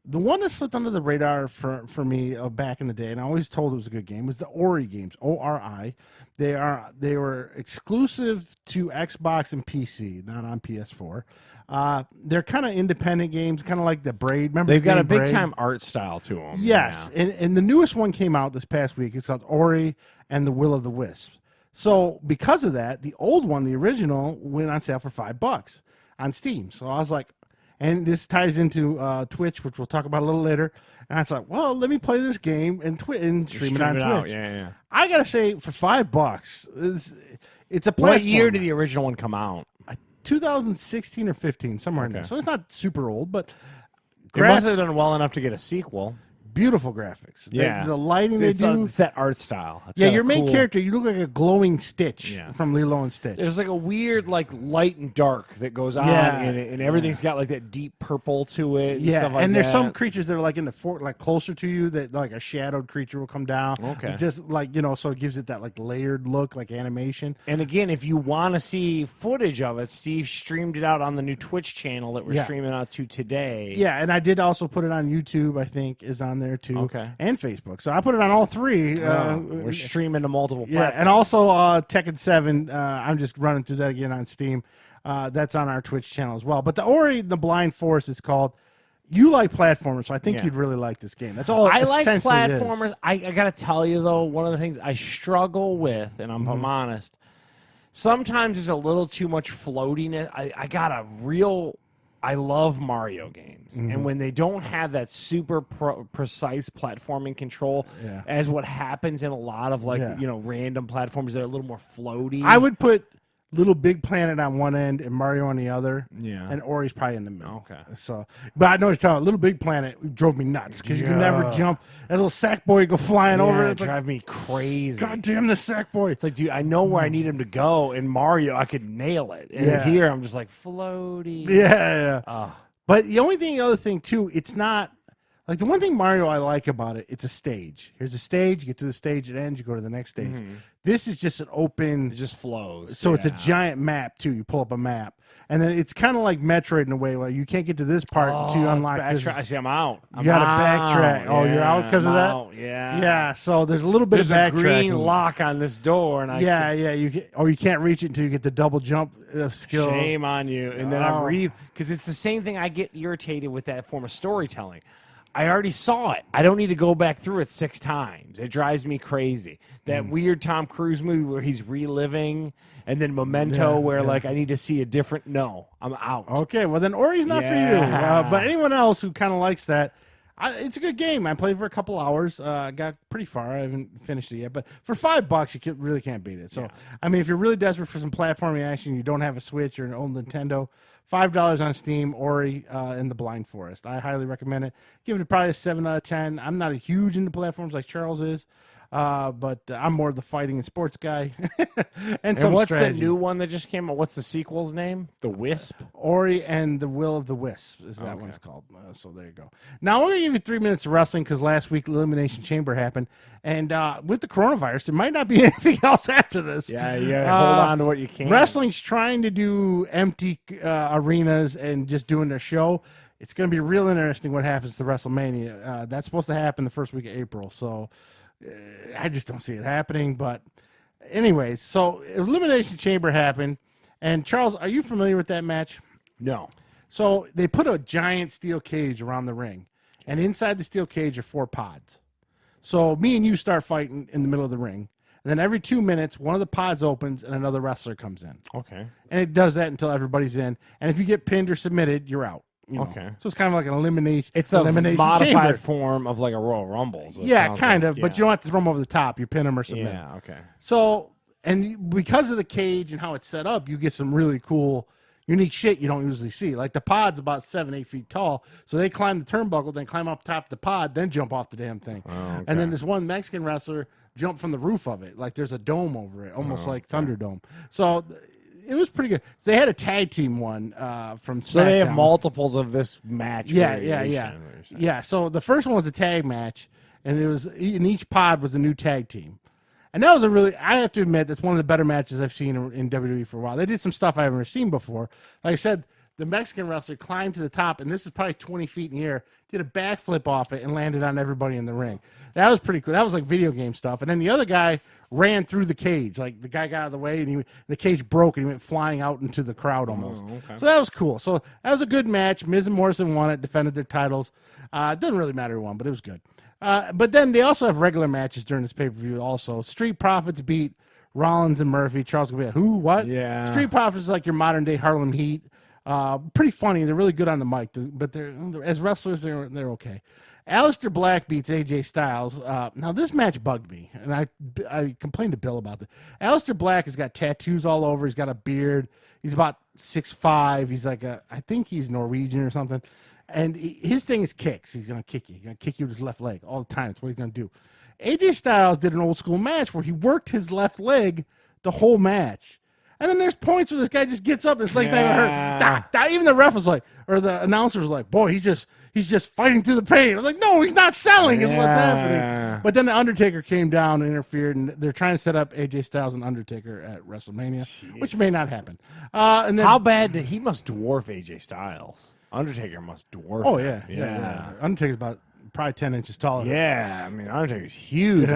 the one that slipped under the radar for me back in the day, and I always told it was a good game, was the Ori games, O-R-I. They were exclusive to Xbox and PC, not on PS4. They're kind of independent games, kind of like the Braid. Remember, they've got a Braid? big time art style to them. Yes, and the newest one came out this past week. It's called Ori and the Will of the Wisp. So because of that, the old one, the original, went on sale for $5 on Steam. So I was like, and this ties into Twitch, which we'll talk about a little later. And I was like, well, let me play this game and stream it on Twitch. Yeah. I gotta say, for $5, it's a platform. What year did the original one come out? 2016 or 15, somewhere in there. So it's not super old, but they must have done well enough to get a sequel. Beautiful graphics. Yeah. The lighting it's do. It's that art style. It's your main character, you look like a glowing Stitch from Lilo and Stitch. There's like a weird like light and dark that goes on in it, and everything's got like that deep purple to it. And stuff like and there's that. some creatures that are like in the fort, like closer to you, that like a shadowed creature will come down. Okay. Just like, so it gives it that like layered look, like animation. And again, if you want to see footage of it, Steve streamed it out on the new Twitch channel that we're streaming out to today. Yeah, and I did also put it on YouTube, I think, is on there too. Okay. And Facebook. So I put it on all 3. We're streaming to multiple platforms. Yeah, and also Tekken 7, I'm just running through that again on Steam. That's on our Twitch channel as well. But the Ori, the Blind Forest is called. You like platformers, so I think you'd really like this game. That's all I like platformers. Is. I got to tell you, though, one of the things I struggle with, and I'm honest, sometimes there's a little too much floatiness. I love Mario games, and when they don't have that super precise platforming control, as what happens in a lot of random platforms that are a little more floaty. I would put Little Big Planet on one end and Mario on the other. Yeah, and Ori's probably in the middle. Okay, so but I know what you're talking about. Little Big Planet drove me nuts because you can never jump. That little sack boy go flying over. It drive me crazy. God damn the sack boy! It's like, dude, I know where I need him to go. In Mario, I could nail it. And here, I'm just like floaty. Yeah. But the other thing too, it's not Like the one thing Mario I like about it, it's a stage. Here's a stage. You get to the stage, it ends. You go to the next stage. This is just an open. It just flows. So it's a giant map too. You pull up a map, and then it's kind of like Metroid in a way. Where you can't get to this part to unlock this. I see. I'm out. You got to backtrack. Oh, you're out because of that. Yeah. Yeah. So there's a little bit of backtracking. There's a green lock on this door, and you can't reach it until you get the double jump skill. Shame on you. And then because it's the same thing. I get irritated with that form of storytelling. I already saw it. I don't need to go back through it 6 times. It drives me crazy. That weird Tom Cruise movie where he's reliving, and then Memento where like I need to see a different. No, I'm out. Okay, well then Ori's not for you. But anyone else who kind of likes that, it's a good game. I played for a couple hours. Got pretty far. I haven't finished it yet. But for $5, you really can't beat it. So I mean, if you're really desperate for some platforming action, you don't have a Switch or an old Nintendo. $5 on Steam, Ori in the Blind Forest. I highly recommend it. Give it probably a 7 out of 10. I'm not a huge into platforms like Charles is, but I'm more of the fighting and sports guy. and what's strategy. the new one that just came out? What's the sequel's name? The Wisp? Ori and the Will of the Wisp is that one's called. So there you go. Now we're going to give you 3 minutes of wrestling because last week Elimination Chamber happened. And with the coronavirus, there might not be anything else after this. Yeah, you got to hold on to what you can. Wrestling's trying to do empty arenas and just doing their show. It's going to be real interesting what happens to WrestleMania. That's supposed to happen the first week of April. So I just don't see it happening. But anyways, so Elimination Chamber happened. And Charles, are you familiar with that match? No. So they put a giant steel cage around the ring. And inside the steel cage are 4 pods. So me and you start fighting in the middle of the ring. And then every 2 minutes, one of the pods opens and another wrestler comes in. Okay. And it does that until everybody's in. And if you get pinned or submitted, you're out. Okay. So it's kind of like an elimination. It's a modified chamber. form of like a Royal Rumble. Yeah, kind of. But you don't have to throw them over the top. You pin them or submit. Yeah, okay. So, and because of the cage and how it's set up, you get some really cool, unique shit you don't usually see. Like the pod's about 7-8 feet tall. So they climb the turnbuckle, then climb up top of the pod, then jump off the damn thing. Oh, okay. And then this one Mexican wrestler jumped from the roof of it. Like there's a dome over it, almost like Thunderdome. So it was pretty good. They had a tag team one from SmackDown. So they have multiples of this match. Yeah. So the first one was the tag match, and it was in each pod was a new tag team. And that was I have to admit, that's one of the better matches I've seen in WWE for a while. They did some stuff I haven't seen before. Like I said, the Mexican wrestler climbed to the top, and this is probably 20 feet in the air, did a backflip off it, and landed on everybody in the ring. That was pretty cool. That was like video game stuff. And then the other guy ran through the cage. Like the guy got out of the way, and the cage broke, and he went flying out into the crowd almost. Okay. So that was cool. So that was a good match. Miz and Morrison won it, defended their titles. It doesn't really matter who won, but it was good. But then they also have regular matches during this pay-per-view also. Street Profits beat Rollins and Murphy. Charles will be like, who? What? Yeah. Street Profits is like your modern-day Harlem Heat. Pretty funny. They're really good on the mic, but they're as wrestlers, they're okay. Aleister Black beats AJ Styles. Now, this match bugged me, and I complained to Bill about this. Aleister Black has got tattoos all over. He's got a beard. He's about 6'5". He's like I think he's Norwegian or something. And his thing is kicks. He's going to kick you. He's going to kick you with his left leg all the time. That's what he's going to do. AJ Styles did an old school match where he worked his left leg the whole match. And then there's points where this guy just gets up and his leg's not even hurt. Even the ref was like, or the announcer was like, boy, he's just fighting through the pain. I was like, no, he's not selling is what's happening. But then the Undertaker came down and interfered, and they're trying to set up AJ Styles and Undertaker at WrestleMania, which may not happen. And then, how bad he must dwarf AJ Styles? Undertaker must dwarf him. Yeah. Undertaker's about probably 10 inches taller. Yeah, I mean, Undertaker's huge.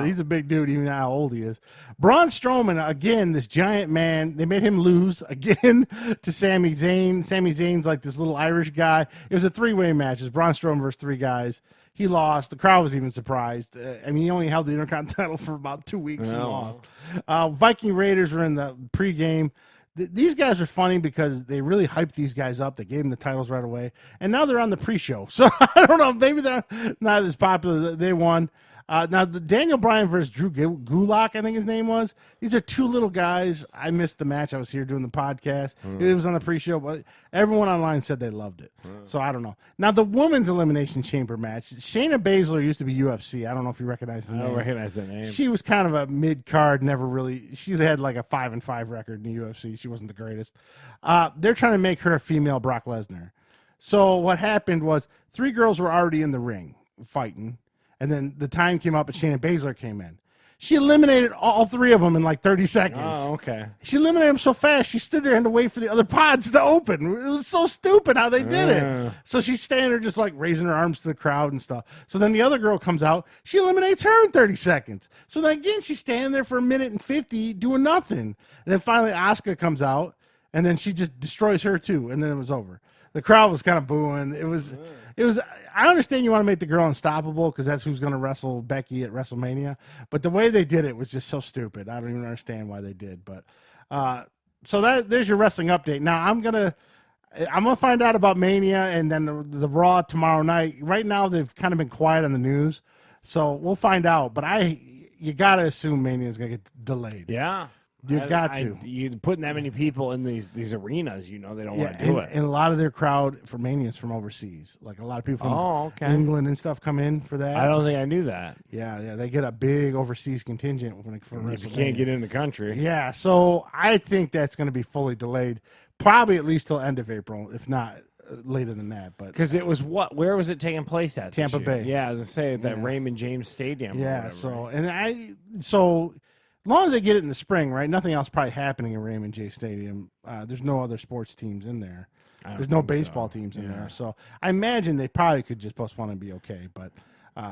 He's a big dude, even how old he is. Braun Strowman, again, this giant man, they made him lose again to Sami Zayn. Sami Zayn's like this little Irish guy. It was a 3-way match. It was Braun Strowman versus 3 guys. He lost. The crowd was even surprised. I mean, he only held the Intercontinental for about 2 weeks and lost. Viking Raiders were in the pregame. These guys are funny because they really hyped these guys up. They gave them the titles right away. And now they're on the pre-show. So I don't know. Maybe they're not as popular. They won. Now, the Daniel Bryan versus Drew Gulak, I think his name was. These are 2 little guys. I missed the match. I was here doing the podcast. It was on the pre-show, but everyone online said they loved it. So I don't know. Now, the women's Elimination Chamber match. Shayna Baszler used to be UFC. I don't know if you recognize the name. I don't recognize that name. She was kind of a mid-card, never really. She had like a 5-5 record in the UFC. She wasn't the greatest. They're trying to make her a female Brock Lesnar. So what happened was 3 girls were already in the ring fighting, and then the time came up and Shayna Baszler came in. She eliminated all 3 of them in like 30 seconds. Oh, okay. She eliminated them so fast, she stood there and had to wait for the other pods to open. It was so stupid how they did it. So she's standing there just like raising her arms to the crowd and stuff. So then the other girl comes out. She eliminates her in 30 seconds. So then again, she's standing there for 1:50 doing nothing. And then finally Asuka comes out, and then she just destroys her too, and then it was over. The crowd was kind of booing. It was. I understand you want to make the girl unstoppable because that's who's going to wrestle Becky at WrestleMania. But the way they did it was just so stupid. I don't even understand why they did. But so there's your wrestling update. Now I'm gonna find out about Mania and then the Raw tomorrow night. Right now they've kind of been quiet on the news, so we'll find out. But you got to assume Mania is going to get delayed. Yeah. You got to. You putting that many people in these arenas, they don't want to do it. And a lot of their crowd for Mania is from overseas. Like a lot of people from England and stuff come in for that. I don't think I knew that. Yeah, they get a big overseas contingent for if you can't get in the country. Yeah, so I think that's going to be fully delayed, probably at least till end of April, if not later than that. But because it was where was it taking place at? Tampa Bay. Yeah, as I say, at that Raymond James Stadium. Yeah, so. As long as they get it in the spring, right? Nothing else probably happening in Raymond J. Stadium. There's no other sports teams in there. There's no baseball teams in there. So I imagine they probably could just postpone and be okay. But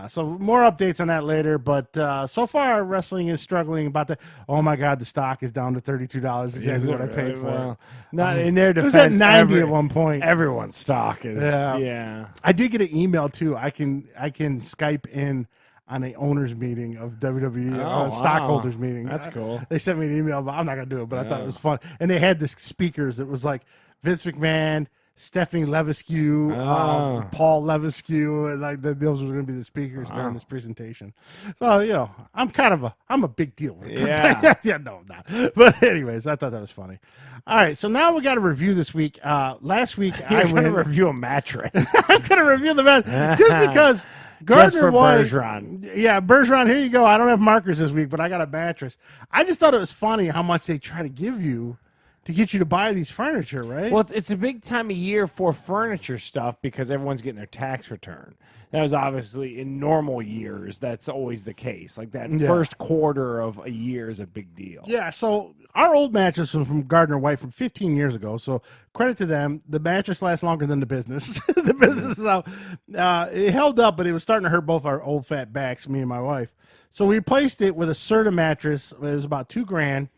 so more updates on that later. But so far, wrestling is struggling about the. Oh my God, the stock is down to $32. Exactly what I paid for. Well, not in their defense. It was at 90 at one point. Everyone's stock is. Yeah. I did get an email too. I can Skype in on a owners meeting of WWE, stockholders meeting. That's cool. They sent me an email, but I'm not going to do it, but I thought it was fun. And they had this speakers. It was like Vince McMahon, Stephanie Levesque, Paul Levesque, and like those were going to be the speakers during this presentation. So, I'm a big deal. Yeah. Yeah, no, I'm not. But anyways, I thought that was funny. All right, so now we got a review this week. Last week, I'm going to review a mattress. I'm going to review the mattress just because Gardner White. Bergeron. Yeah, Bergeron, here you go. I don't have markers this week, but I got a mattress. I just thought it was funny how much they try to give you to get you to buy these furniture, right? Well, it's a big time of year for furniture stuff because everyone's getting their tax return. That was obviously in normal years. That's always the case. Like that first quarter of a year is a big deal. Yeah, so our old mattress was from Gardner White from 15 years ago. So credit to them. The mattress lasts longer than the business. The business is out. It held up, but it was starting to hurt both our old fat backs, me and my wife. So we replaced it with a Serta mattress. It was about $2,000.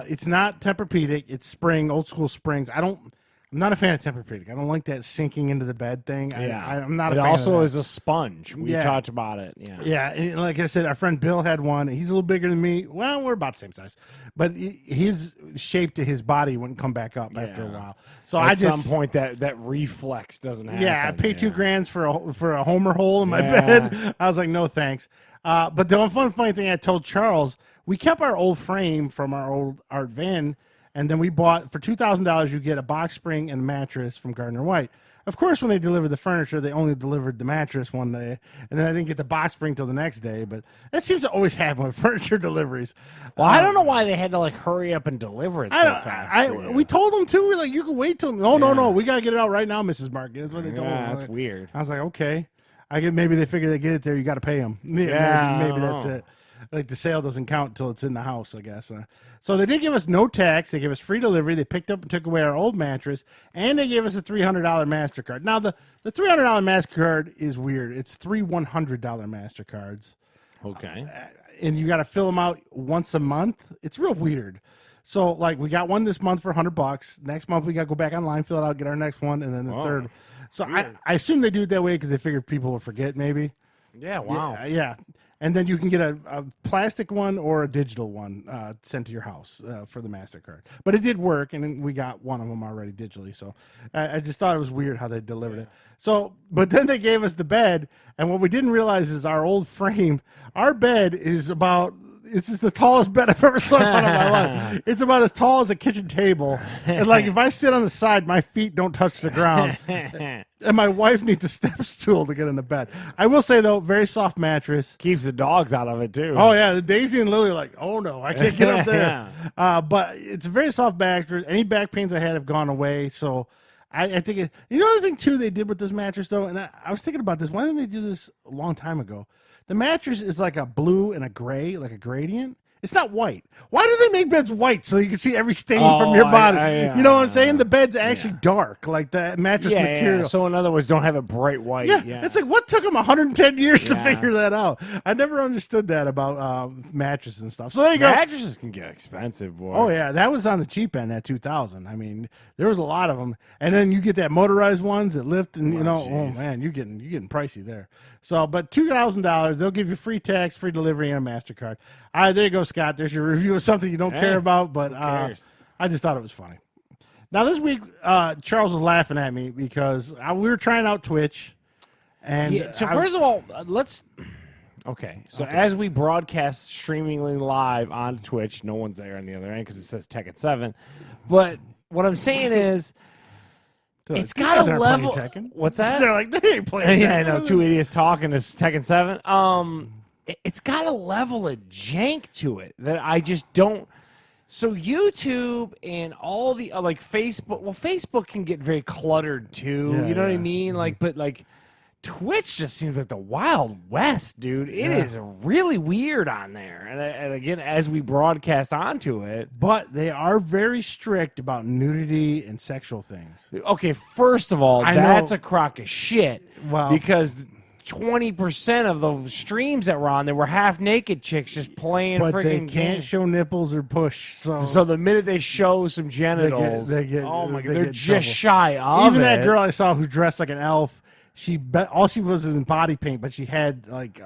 It's not Tempur-Pedic. It's spring, old school springs. I'm not a fan of Tempur-Pedic. I don't like that sinking into the bed thing. I'm not a fan of that. It also is a sponge. We talked about it. Yeah, and like I said, our friend Bill had one. He's a little bigger than me. Well, we're about the same size. But his shape to his body wouldn't come back up after a while. So at some point, that reflex doesn't happen. Yeah, I paid $2,000 for a Homer hole in my bed. I was like, no thanks. But the funny thing I told Charles, we kept our old frame from our old art van, and then we bought, for $2,000, you get a box spring and a mattress from Gardner White. Of course, when they delivered the furniture, they only delivered the mattress one day, and then I didn't get the box spring till the next day. But that seems to always happen with furniture deliveries. Well, I don't know why they had to hurry up and deliver it so fast. We told them to. We're like, you can wait till. No, we gotta get it out right now, Mrs. Market. That's what they told them. That's weird. I was like, okay. Maybe they figure they get it there. You got to pay them. Maybe that's it. Like the sale doesn't count until it's in the house, I guess. So they did give us no tax. They gave us free delivery. They picked up and took away our old mattress, and they gave us a $300 MasterCard. Now, the $300 MasterCard is weird. It's 3 $100 MasterCards. Okay. And you got to fill them out once a month. It's real weird. So, we got one this month for $100. Next month, we got to go back online, fill it out, get our next one, and then the third. So I assume they do it that way because they figured people will forget, maybe. Yeah, wow. Yeah. And then you can get a plastic one or a digital one sent to your house for the MasterCard. But it did work, and we got one of them already digitally. So I just thought it was weird how they delivered it. So, but then they gave us the bed, and what we didn't realize is our old frame, our bed is about... It's just the tallest bed I've ever slept on in my life. It's about as tall as a kitchen table. And if I sit on the side, my feet don't touch the ground. And my wife needs a step stool to get in the bed. I will say, though, very soft mattress. Keeps the dogs out of it, too. Oh, yeah. Daisy and Lily are like, oh, no, I can't get up there. But it's a very soft mattress. Any back pains I had have gone away. So I think you know the thing too they did with this mattress though, and I was thinking about this. Why didn't they do this a long time ago? The mattress is like a blue and a gray, like a gradient. It's not white. Why do they make beds white so you can see every stain from your body? You know what I'm saying? The bed's actually dark, like the mattress material. Yeah. So in other words, don't have it bright white. Yeah. It's like what took them 110 years to figure that out? I never understood that about mattresses and stuff. So there you go. Mattresses can get expensive, boy. Oh yeah, that was on the cheap end. That 2000. I mean, there was a lot of them, and then you get that motorized ones that lift, and oh man, you're getting pricey there. So, but $2,000, they'll give you free tax, free delivery, and a MasterCard. All right, there you go, Scott. There's your review of something you don't care about, but I just thought it was funny. Now, this week, Charles was laughing at me because we were trying out Twitch. And so, first of all, let's... Okay, so as we broadcast streamingly live on Twitch, no one's there on the other end because it says Tekken 7. But what I'm saying is... It's got a level. What's that? They're like, they ain't playing Tekken. Yeah, I know. Two idiots talking to Tekken 7. It's got a level of jank to it that I just don't. So YouTube and all the like Facebook. Well, Facebook can get very cluttered too. You know what I mean? Like, but like Twitch just seems like the Wild West, dude. It is really weird on there. And again, as we broadcast onto it. But they are very strict about nudity and sexual things. Okay, first of all, that's a crock of shit. Well, because 20% of the streams that were on there were half-naked chicks just playing freaking games. But they can't show nipples or push. So the minute they show some genitals, oh my God, they're just shy of Even that girl I saw who's dressed like an elf, all she was in body paint, but she had like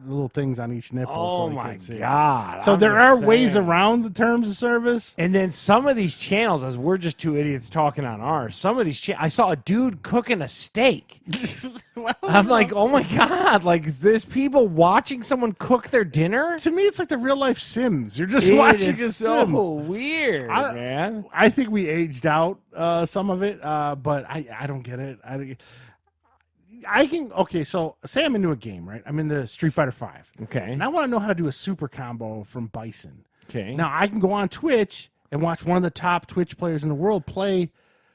little things on each nipple. Oh my God! So there are ways around the terms of service. And then some of these channels, as we're just two idiots talking on ours, some of these I saw a dude cooking a steak. I'm like, oh my God! Like there's people watching someone cook their dinner. To me, it's like the real life Sims. You're just watching a Sims. So weird, man. I think we aged out some of it, but I don't get it. So say I'm into a game, right? I'm into Street Fighter 5. Okay. And I want to know how to do a super combo from Bison. Okay. Now I can go on Twitch and watch one of the top Twitch players in the world play.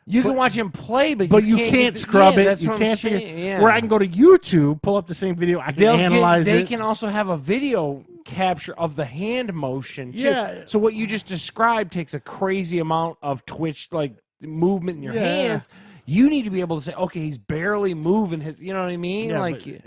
You can watch him play, but you can't scrub it. You can't figure. Where I can go to YouTube, pull up the same video, I can analyze it. They can also have a video capture of the hand motion too. Yeah. So what you just described takes a crazy amount of Twitch like movement in your hands. You need to be able to say, okay, he's barely moving his, you know what I mean? Yeah, like,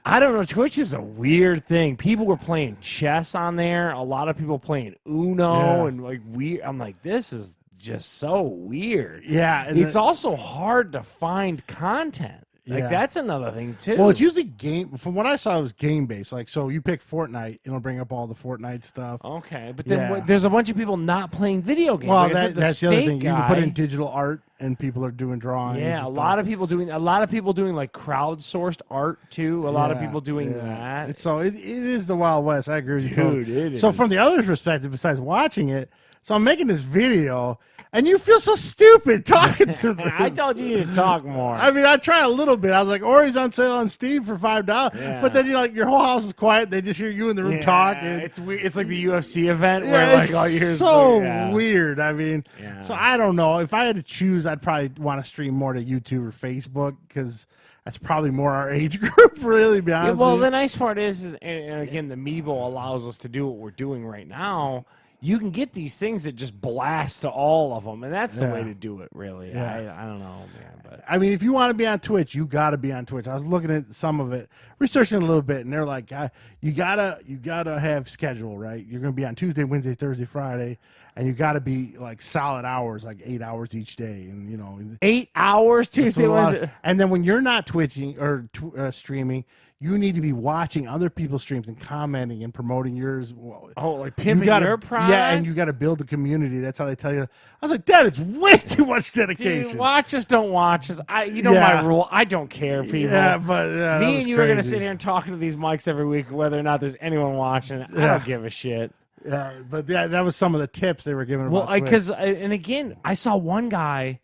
I don't know. Twitch is a weird thing. People were playing chess on there. A lot of people playing Uno and like weird. I'm like, this is just so weird. Yeah. And it's also hard to find content. Like, that's another thing, too. Well, it's usually game. From what I saw, it was game-based. Like, so you pick Fortnite, it'll bring up all the Fortnite stuff. Okay, but then there's a bunch of people not playing video games. Well, like that's the other thing. You can put in digital art, and people are doing drawings. Yeah, a lot of people doing like crowdsourced art too. A lot of people doing that. So it is the Wild West. I agree with you, dude. It is. So from the other perspective, besides watching it, so I'm making this video. And you feel so stupid talking to them. I told you to talk more. I mean, I tried a little bit. I was like, Ori's on sale on Steam for $5. Yeah. But then, your whole house is quiet. They just hear you in the room talk. And it's weird. It's like the UFC event where like all you hear is so weird. I mean, so I don't know. If I had to choose, I'd probably want to stream more to YouTube or Facebook because that's probably more our age group, really, to be honest with you. The nice part is and again, the Mevo allows us to do what we're doing right now. You can get these things that just blast to all of them, and that's the way to do it, really. Yeah. I don't know, man. But I mean, if you want to be on Twitch, you got to be on Twitch. I was looking at some of it, researching a little bit, and they're like, you gotta have schedule, right? You're going to be on Tuesday, Wednesday, Thursday, Friday, and you got to be like solid hours, like 8 hours each day, and 8 hours Tuesday, Wednesday, and then when you're not twitching or streaming. You need to be watching other people's streams and commenting and promoting yours. Like pimping your product? Yeah, and you got to build a community. That's how they tell you. I was like, that is way too much dedication. Dude, watch us, don't watch us. My rule. I don't care, people. Yeah, but me and you are going to sit here and talk to these mics every week, whether or not there's anyone watching. I don't give a shit. Yeah, but that was some of the tips they were giving. Well, because and again, I saw one guy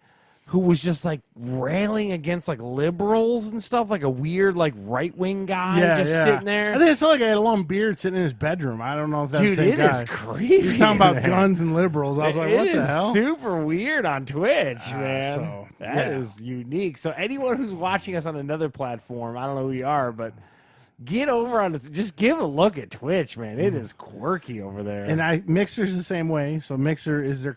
who was just like railing against like liberals and stuff, like a weird like right wing guy sitting there. I think it sounded like he had a long beard sitting in his bedroom. I don't know if that's the same guy. It is creepy. He was talking about guns and liberals. I was like, what the hell? It is super weird on Twitch, man. So, that is unique. So anyone who's watching us on another platform, I don't know who you are, but get over on it. Just give a look at Twitch, man. It is quirky over there. And Mixer's the same way. So Mixer is their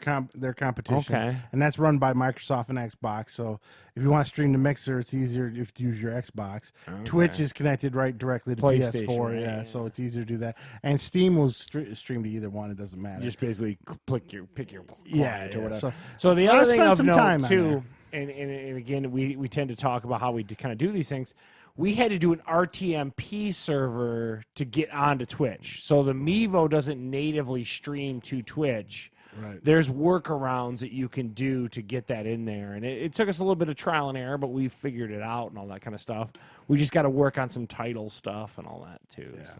competition. Okay. And that's run by Microsoft and Xbox. So if you want to stream to Mixer, it's easier if you use your Xbox. Okay. Twitch is connected directly to PS4. Yeah, so it's easier to do that. And Steam will stream to either one. It doesn't matter. Just basically pick your client or whatever. So the other thing of note too, and again, we tend to talk about how we kind of do these things. We had to do an RTMP server to get onto Twitch. So the Mevo doesn't natively stream to Twitch. Right. There's workarounds that you can do to get that in there. And it took us a little bit of trial and error, but we figured it out and all that kind of stuff. We just got to work on some title stuff and all that too. Yeah.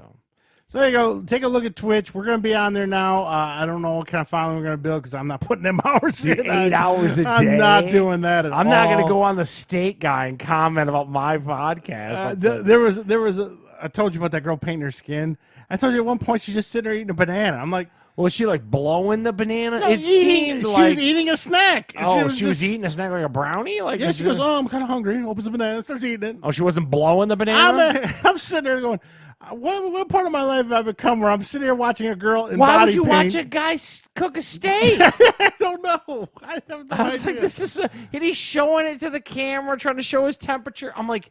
So there you go. Take a look at Twitch. We're going to be on there now. I don't know what kind of following we're going to build because I'm not putting them hours in. 8 hours a day. I'm not doing that at all. I'm not going to go on the State Guy and comment about my podcast. There was I told you about that girl painting her skin. I told you at one point she's just sitting there eating a banana. I'm like, was she like blowing the banana? No, she was eating a snack. Oh, she was eating a snack like a brownie? Like she goes, oh, I'm kind of hungry. Opens the banana, starts eating it. Oh, she wasn't blowing the banana? I'm sitting there going, what part of my life have I become where I'm sitting here watching a girl in Why body would you paint? watch a guy cook a steak? I don't know. I have no I was idea. like, this is and he's showing it to the camera, trying to show his temperature. I'm like,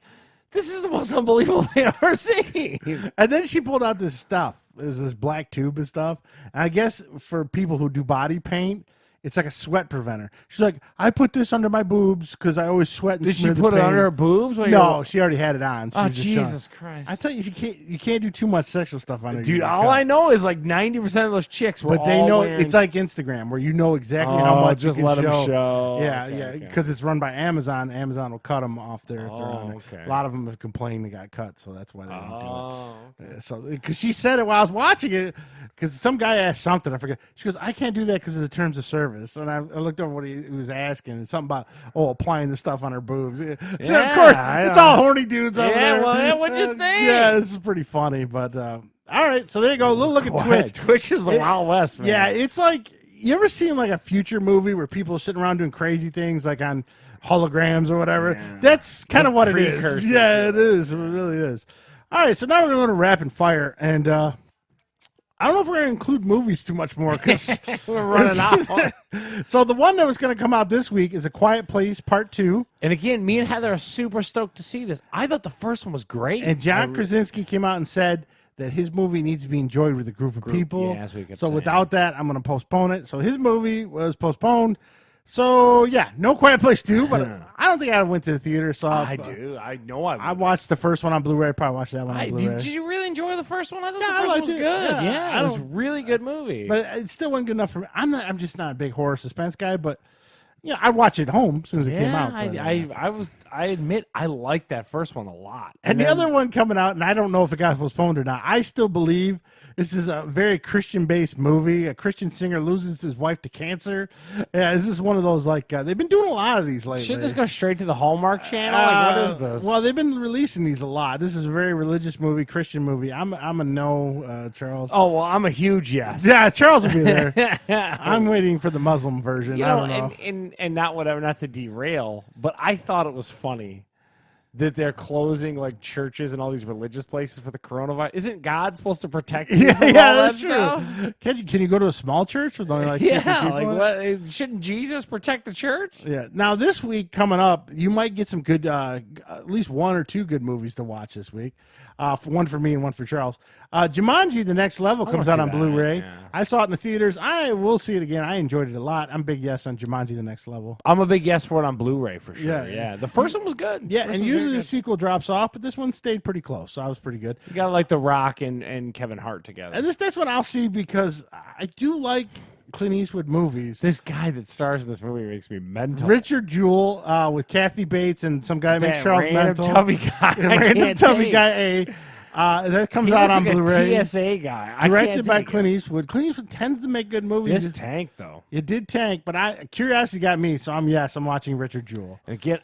this is the most unbelievable thing I've ever seen. And then she pulled out this stuff. There's this black tube and stuff. And I guess for people who do body paint, it's like a sweat preventer. She's like, I put this under my boobs because I always sweat. And Did she put it under her boobs? No, she already had it on. Oh, Jesus Christ! I tell you, you can't do too much sexual stuff on it. Dude, all I know is like 90% of those chicks were. But they know it's like Instagram, where you know exactly how much. Just you can let them show. Yeah, because it's run by Amazon. Amazon will cut them off there if they're on it. Okay. A lot of them have complained they got cut, so that's why they don't do it. Okay. Yeah, so because she said it while I was watching it, because some guy asked something, I forget. She goes, I can't do that because of the terms of service, and I looked over what he was asking, and something about applying the stuff on her boobs. So of course it's all horny dudes over there. Well, what'd you think? Yeah, this is pretty funny, but all right. So there you go. Look at Twitch. Twitch is the Wild West, man. Yeah, it's like, you ever seen like a future movie where people are sitting around doing crazy things, like on holograms or whatever? Yeah. That's kind of what it is. Yeah, it is. It really is. All right, so now we're going to go to rapid fire, and I don't know if we're going to include movies too much more because we're running out. So the one that was going to come out this week is A Quiet Place Part 2. And again, me and Heather are super stoked to see this. I thought the first one was great. And John Krasinski came out and said that his movie needs to be enjoyed with a group of people. Yeah, we kept so saying. Without that, I'm going to postpone it. So his movie was postponed. So, yeah, no Quiet Place 2, but I don't think I went to the theater. So I do. I know I watched the first one on Blu-ray. Probably watched that one on Blu-ray. Did you really enjoy the first one? I thought the first one was good. Yeah, it was a really good movie. But it still wasn't good enough for me. I'm just not a big horror suspense guy, but yeah, I'd watch it home as soon as it came out. But, I admit I liked that first one a lot. And the other one coming out, and I don't know if it got postponed or not. I still believe this is a very Christian-based movie. A Christian singer loses his wife to cancer. Yeah, this is one of those, like, they've been doing a lot of these lately. Shouldn't this go straight to the Hallmark Channel? Like, what is this? Well, they've been releasing these a lot. This is a very religious movie, Christian movie. I'm a no, Charles. Oh, well, I'm a huge yes. Yeah, Charles will be there. I'm waiting for the Muslim version. I don't know. And not whatever, not to derail, but I thought it was funny that they're closing like churches and all these religious places for the coronavirus. Isn't God supposed to protect you from all that's that true. stuff? Can you go to a small church with only like 50 people? Like what? Shouldn't Jesus protect the church? Yeah. Now this week coming up, you might get some good, at least one or two good movies to watch this week. One for me and one for Charles. Jumanji: The Next Level comes out on Blu-ray. Yeah. I saw it in the theaters. I will see it again. I enjoyed it a lot. I'm a big yes on Jumanji: The Next Level. I'm a big yes for it on Blu-ray for sure. Yeah. The first one was good. Yeah, and usually the sequel drops off, but this one stayed pretty close, so I was pretty good. You got like The Rock and Kevin Hart together. And this one I'll see because I do like Clint Eastwood movies. This guy that stars in this movie makes me mental. Richard Jewell with Kathy Bates and some guy makes Charles random mental. Tubby guy. Random tubby guy A. That comes He out looks on like Blu-ray. a TSA guy. I Directed can't by take Clint it. Eastwood. Clint Eastwood tends to make good movies. This tank though. It did tank, but curiosity got me, so I'm watching Richard Jewell. Again,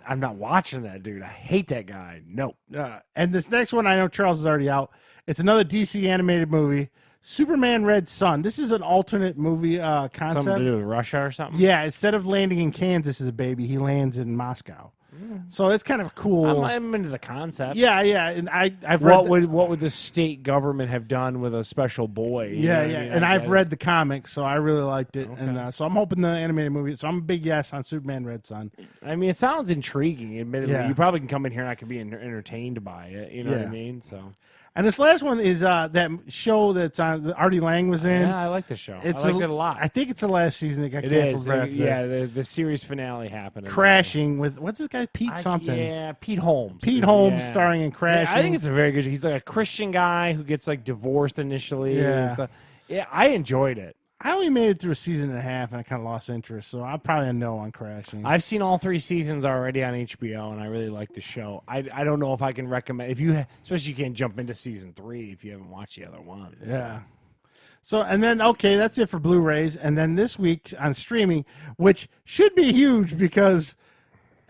I'm not watching that dude. I hate that guy. No. And this next one, I know Charles is already out. It's another DC animated movie, Superman Red Sun. This is an alternate movie concept. Something to do with Russia or something? Yeah, instead of landing in Kansas as a baby, he lands in Moscow. So it's kind of cool. I'm into the concept. Yeah, and I've read What would the state government have done with a special boy? Yeah, and I've read the comics, so I really liked it, and so I'm hoping the animated movie. So I'm a big yes on Superman Red Sun. I mean, it sounds intriguing. Admittedly, Yeah. you probably can come in here and I could be entertained by it. You know what I mean? So. And this last one is that show that's on that Artie Lang was in. Yeah, I like the show. I liked it a lot. I think it's the last season that got It canceled. is. Right after Yeah, that. the series finale happened. Crashing with what's this guy Pete something? Yeah, Pete Holmes. Pete Holmes Yeah. starring in Crashing. Yeah, I think it's a very good show. He's like a Christian guy who gets like divorced initially. Yeah. and stuff. Yeah, I enjoyed it. I only made it through a season and a half, and I kind of lost interest. So I'm probably a no on Crashing. I've seen all 3 seasons already on HBO, and I really like the show. I don't know if I can recommend especially you can't jump into season 3 if you haven't watched the other ones. Yeah. So and then that's it for Blu-rays, and then this week on streaming, which should be huge because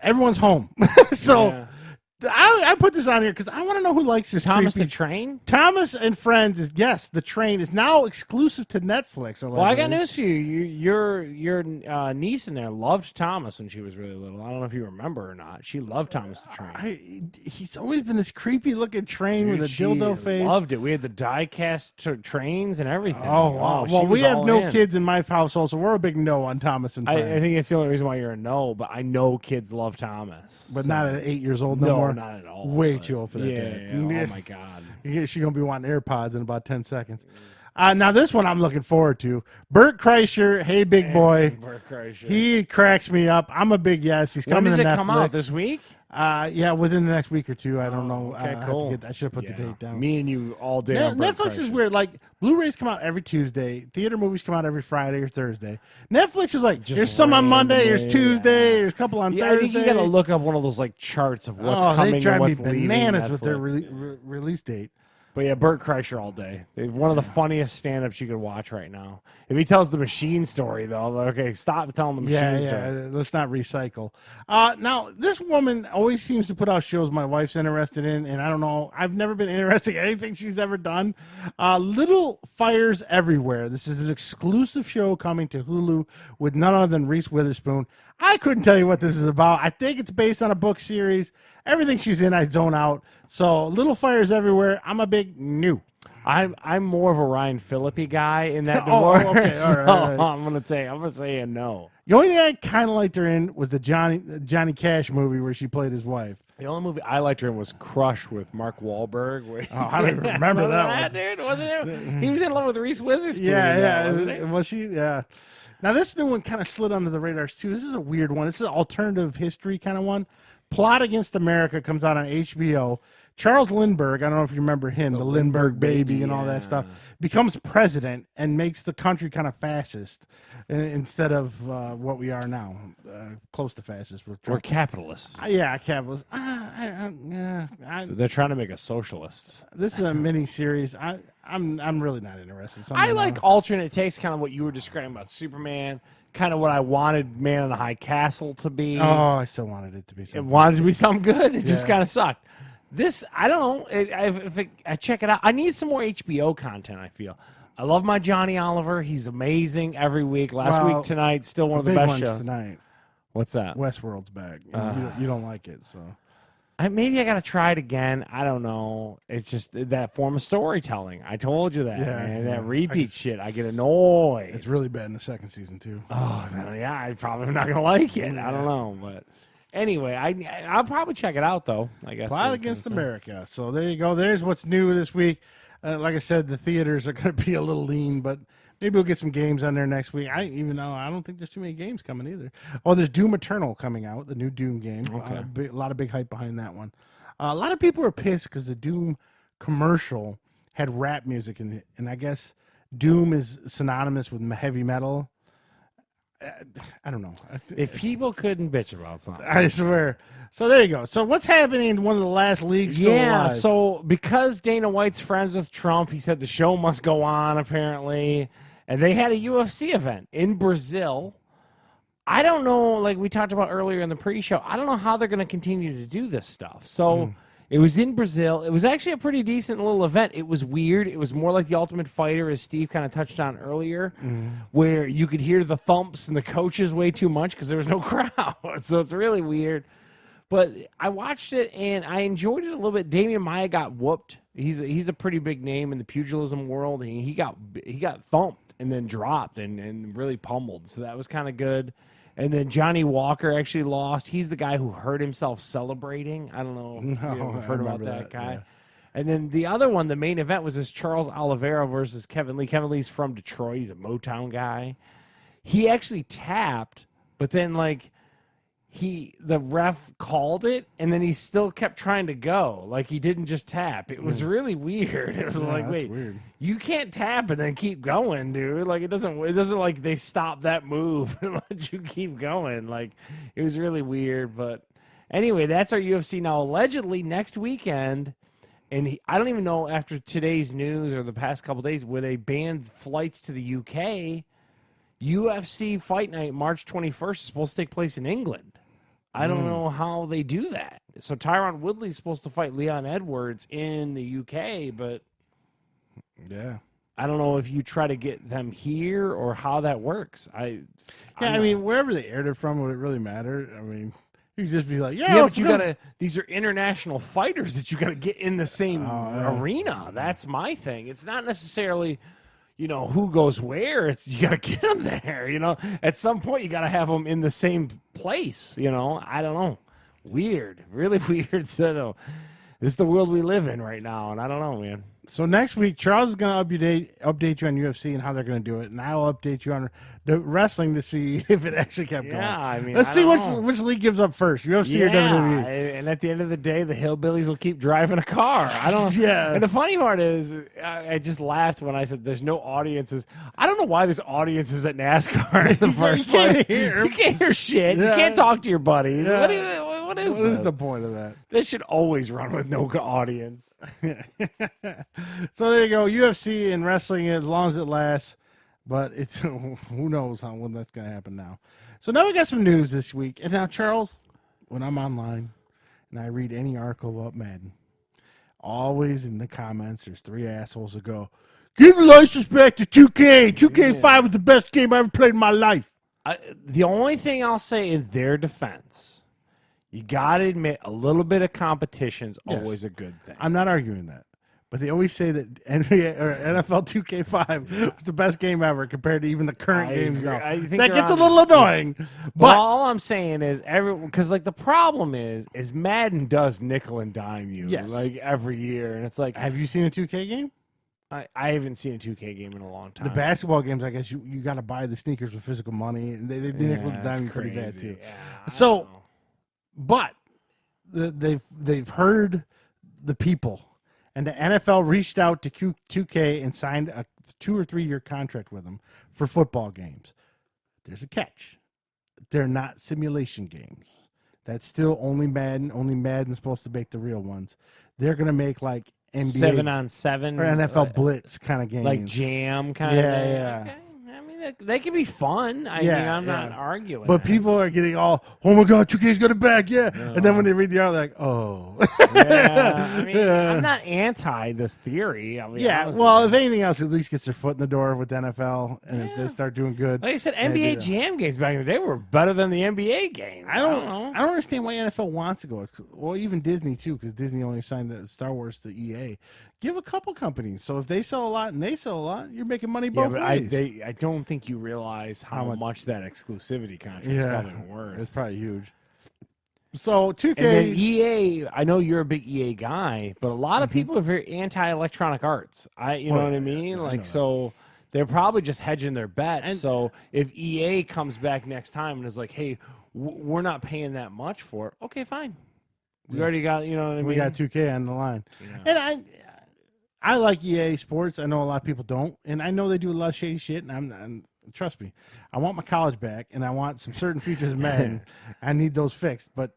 everyone's home. So. Yeah. I put this on here because I want to know who likes this. Thomas creepy... the Train? Thomas and Friends is The Train is now exclusive to Netflix. Well, I got news for you. Your niece in there loved Thomas when she was really little. I don't know if you remember or not. She loved Thomas the Train. He's always been this creepy looking train with a She dildo face. loved it. We had the die-cast trains and everything. Oh wow! she Well, we was have all no in. kids in my household, so we're a big no on Thomas and Friends. I think it's the only reason why you're a no, but I know kids love Thomas. but so- not at 8 years old no No, more. not at all. Way but- too old for that. Yeah, Dad. yeah, oh my god. She's gonna be wanting AirPods in about 10 seconds. Now this one I'm looking forward to. Bert Kreischer, hey big boy. Bert Kreischer. He cracks me up. I'm a big yes. He's When coming does to it Netflix. come out this week? Yeah, within the next week or two. I don't know. Okay, I cool. I should have put the date down. Me and you all day. on Bert Netflix is Kreischer. weird. Like Blu-rays come out every Tuesday. Theater movies come out every Friday or Thursday. Netflix is like there's some on Monday, there's randomly, Tuesday, yeah. there's a couple on Yeah, Thursday. I think you got to look up one of those like charts of what's coming they and drive me what's leaving. bananas with their Netflix. release date. But yeah, Bert Kreischer all day. One of the funniest stand-ups you could watch right now. If he tells the machine story, though, I'm like, okay, stop telling the machine story. Let's not recycle. Now, this woman always seems to put out shows my wife's interested in, and I don't know. I've never been interested in anything she's ever done. Little Fires Everywhere. This is an exclusive show coming to Hulu with none other than Reese Witherspoon. I couldn't tell you what this is about. I think it's based on a book series. Everything she's in, I zone out. So, Little Fires Everywhere. I'm a big new. I'm more of a Ryan Phillippe guy in that Oh, divorce. okay, all right, all right. I'm gonna say a no. The only thing I kind of liked her in was the Johnny Cash movie where she played his wife. The only movie I liked her in was Crush with Mark Wahlberg. I don't even remember that one. dude, wasn't it? He was in love with Reese Witherspoon. Yeah. wasn't he? Was she? Yeah. Now this new one kind of slid under the radars too. This is a weird one. This is an alternative history kind of one. Plot Against America comes out on HBO. Charles Lindbergh, I don't know if you remember him, the Lindbergh baby and all that stuff, becomes president and makes the country kind of fascist instead of what we are now, close to fascist. We're capitalists. Yeah, capitalist. They're trying to make us socialists. This is a mini series. I'm really not interested. So I like alternate takes, kind of what you were describing about Superman, kind of what I wanted Man in the High Castle to be. Oh, I still wanted it to be It something. wanted to be something good. It just Yeah. kind of sucked. This, I don't know. I check it out. I need some more HBO content, I feel. I love my Johnny Oliver. He's amazing every week. Last Well, week, tonight, still one of the big best ones shows. tonight. What's that? Westworld's back. You don't like it, so. Maybe I got to try it again. I don't know. It's just that form of storytelling. I told you that, Yeah, man. yeah. That repeat shit. I get annoyed. It's really bad in the second season, too. Oh, then, yeah, I'm probably not going to like it. I don't know. But anyway, I'll probably check it out, though, I guess. Plot Against America. So there you go. There's what's new this week. Like I said, the theaters are going to be a little lean, but maybe we'll get some games on there next week. I don't think there's too many games coming either. Oh, there's Doom Eternal coming out, the new Doom game. Okay. A lot of big hype behind that one. A lot of people are pissed because the Doom commercial had rap music in it, and I guess Doom is synonymous with heavy metal. I don't know. If people couldn't bitch about something. I swear. So there you go. So what's happening in one of the last leagues still alive? So because Dana White's friends with Trump, he said the show must go on, apparently. And they had a UFC event in Brazil. I don't know, like we talked about earlier in the pre-show, I don't know how they're going to continue to do this stuff. So it was in Brazil. It was actually a pretty decent little event. It was weird. It was more like The Ultimate Fighter, as Steve kind of touched on earlier, where you could hear the thumps and the coaches way too much because there was no crowd. So it's really weird. But I watched it, and I enjoyed it a little bit. Damian Maia got whooped. He's a pretty big name in the pugilism world. And he got thumped and then dropped and really pummeled. So that was kind of good. And then Johnny Walker actually lost. He's the guy who hurt himself celebrating. I don't know if you've heard about that guy. Yeah. And then the other one, the main event, was this Charles Oliveira versus Kevin Lee. Kevin Lee's from Detroit. He's a Motown guy. He actually tapped, but then the ref called it, and then he still kept trying to go. Like, he didn't just tap. It was really weird. It was wait, weird. You can't tap and then keep going, dude. Like, it doesn't like they stop that move and let you keep going. Like, it was really weird. But anyway, that's our UFC now. Allegedly, next weekend, and I don't even know after today's news or the past couple days where they banned flights to the UK, UFC Fight Night March 21st is supposed to take place in England. I don't know how they do that. So Tyron Woodley's supposed to fight Leon Edwards in the UK, but yeah, I don't know if you try to get them here or how that works. I mean, wherever they aired it from, would it really matter? I mean, you could just be like, but you gotta. These are international fighters that you gotta get in the same arena. That's my thing. It's not necessarily, who goes where. It's you got to get them there. At some point you got to have them in the same place. I don't know. Weird, really weird. So this is the world we live in right now, and I don't know, man. So next week, Charles is going to update you on UFC and how they're going to do it, and I'll update you on the wrestling to see if it actually kept going. I mean, let's see which league gives up first, UFC or WWE. And at the end of the day, the hillbillies will keep driving a car. I don't. Yeah. And the funny part is, I just laughed when I said there's no audiences. I don't know why there's audiences at NASCAR in the first place. You can't hear shit. Yeah. You can't talk to your buddies. Yeah. What is the point of that? They should always run with no audience. So there you go. UFC and wrestling, as long as it lasts. But it's who knows when that's going to happen now. So now we got some news this week. And now, Charles, when I'm online and I read any article about Madden, always in the comments, there's 3 assholes that go, give the license back to 2K. 2K5 was the best game I ever played in my life. The only thing I'll say in their defense, you got to admit a little bit of competition's always a good thing. I'm not arguing that. But they always say that NFL 2K5 was the best game ever compared to even the current games now. That gets a little annoying. But all I'm saying is, because the problem is Madden does nickel and dime you every year, and it's like, have you seen a 2K game? I haven't seen a 2K game in a long time. The basketball games, I guess you got to buy the sneakers with physical money, and they nickel and dime you pretty bad too. Yeah, so, but they've heard the people. And the NFL reached out to 2K and signed a 2 or 3 year contract with them for football games. There's a catch. They're not simulation games. That's still only Madden. Only Madden's supposed to make the real ones. They're going to make like NBA 7-on-7 or NFL Blitz kind of games. Like Jam kind of thing. Yeah. Okay. They can be fun. I mean, I'm not arguing. But people are getting all, oh my God, 2K's got it back, yeah. No. And then when they read the article, they're like, oh. I'm not anti this theory. Honestly, if anything else, at least gets their foot in the door with the NFL, and if they start doing good. Like I said, NBA Jam games back in the day were better than the NBA game. I don't understand why NFL wants to go. Well, even Disney too, because Disney only signed Star Wars to EA. Give a couple companies. So if they sell a lot and they sell a lot, you're making money both ways. I don't think you realize how much that exclusivity contract is probably worth. It's probably huge. So 2K. And then EA, I know you're a big EA guy, but a lot of people are very anti-electronic arts. You know what I mean? So they're probably just hedging their bets. And so if EA comes back next time and is like, hey, we're not paying that much for it, okay, fine. We already got, you know what I mean? We got 2K on the line. Yeah. And I like EA Sports. I know a lot of people don't, and I know they do a lot of shady shit. And trust me, I want my college back, and I want some certain features of Madden. I need those fixed, but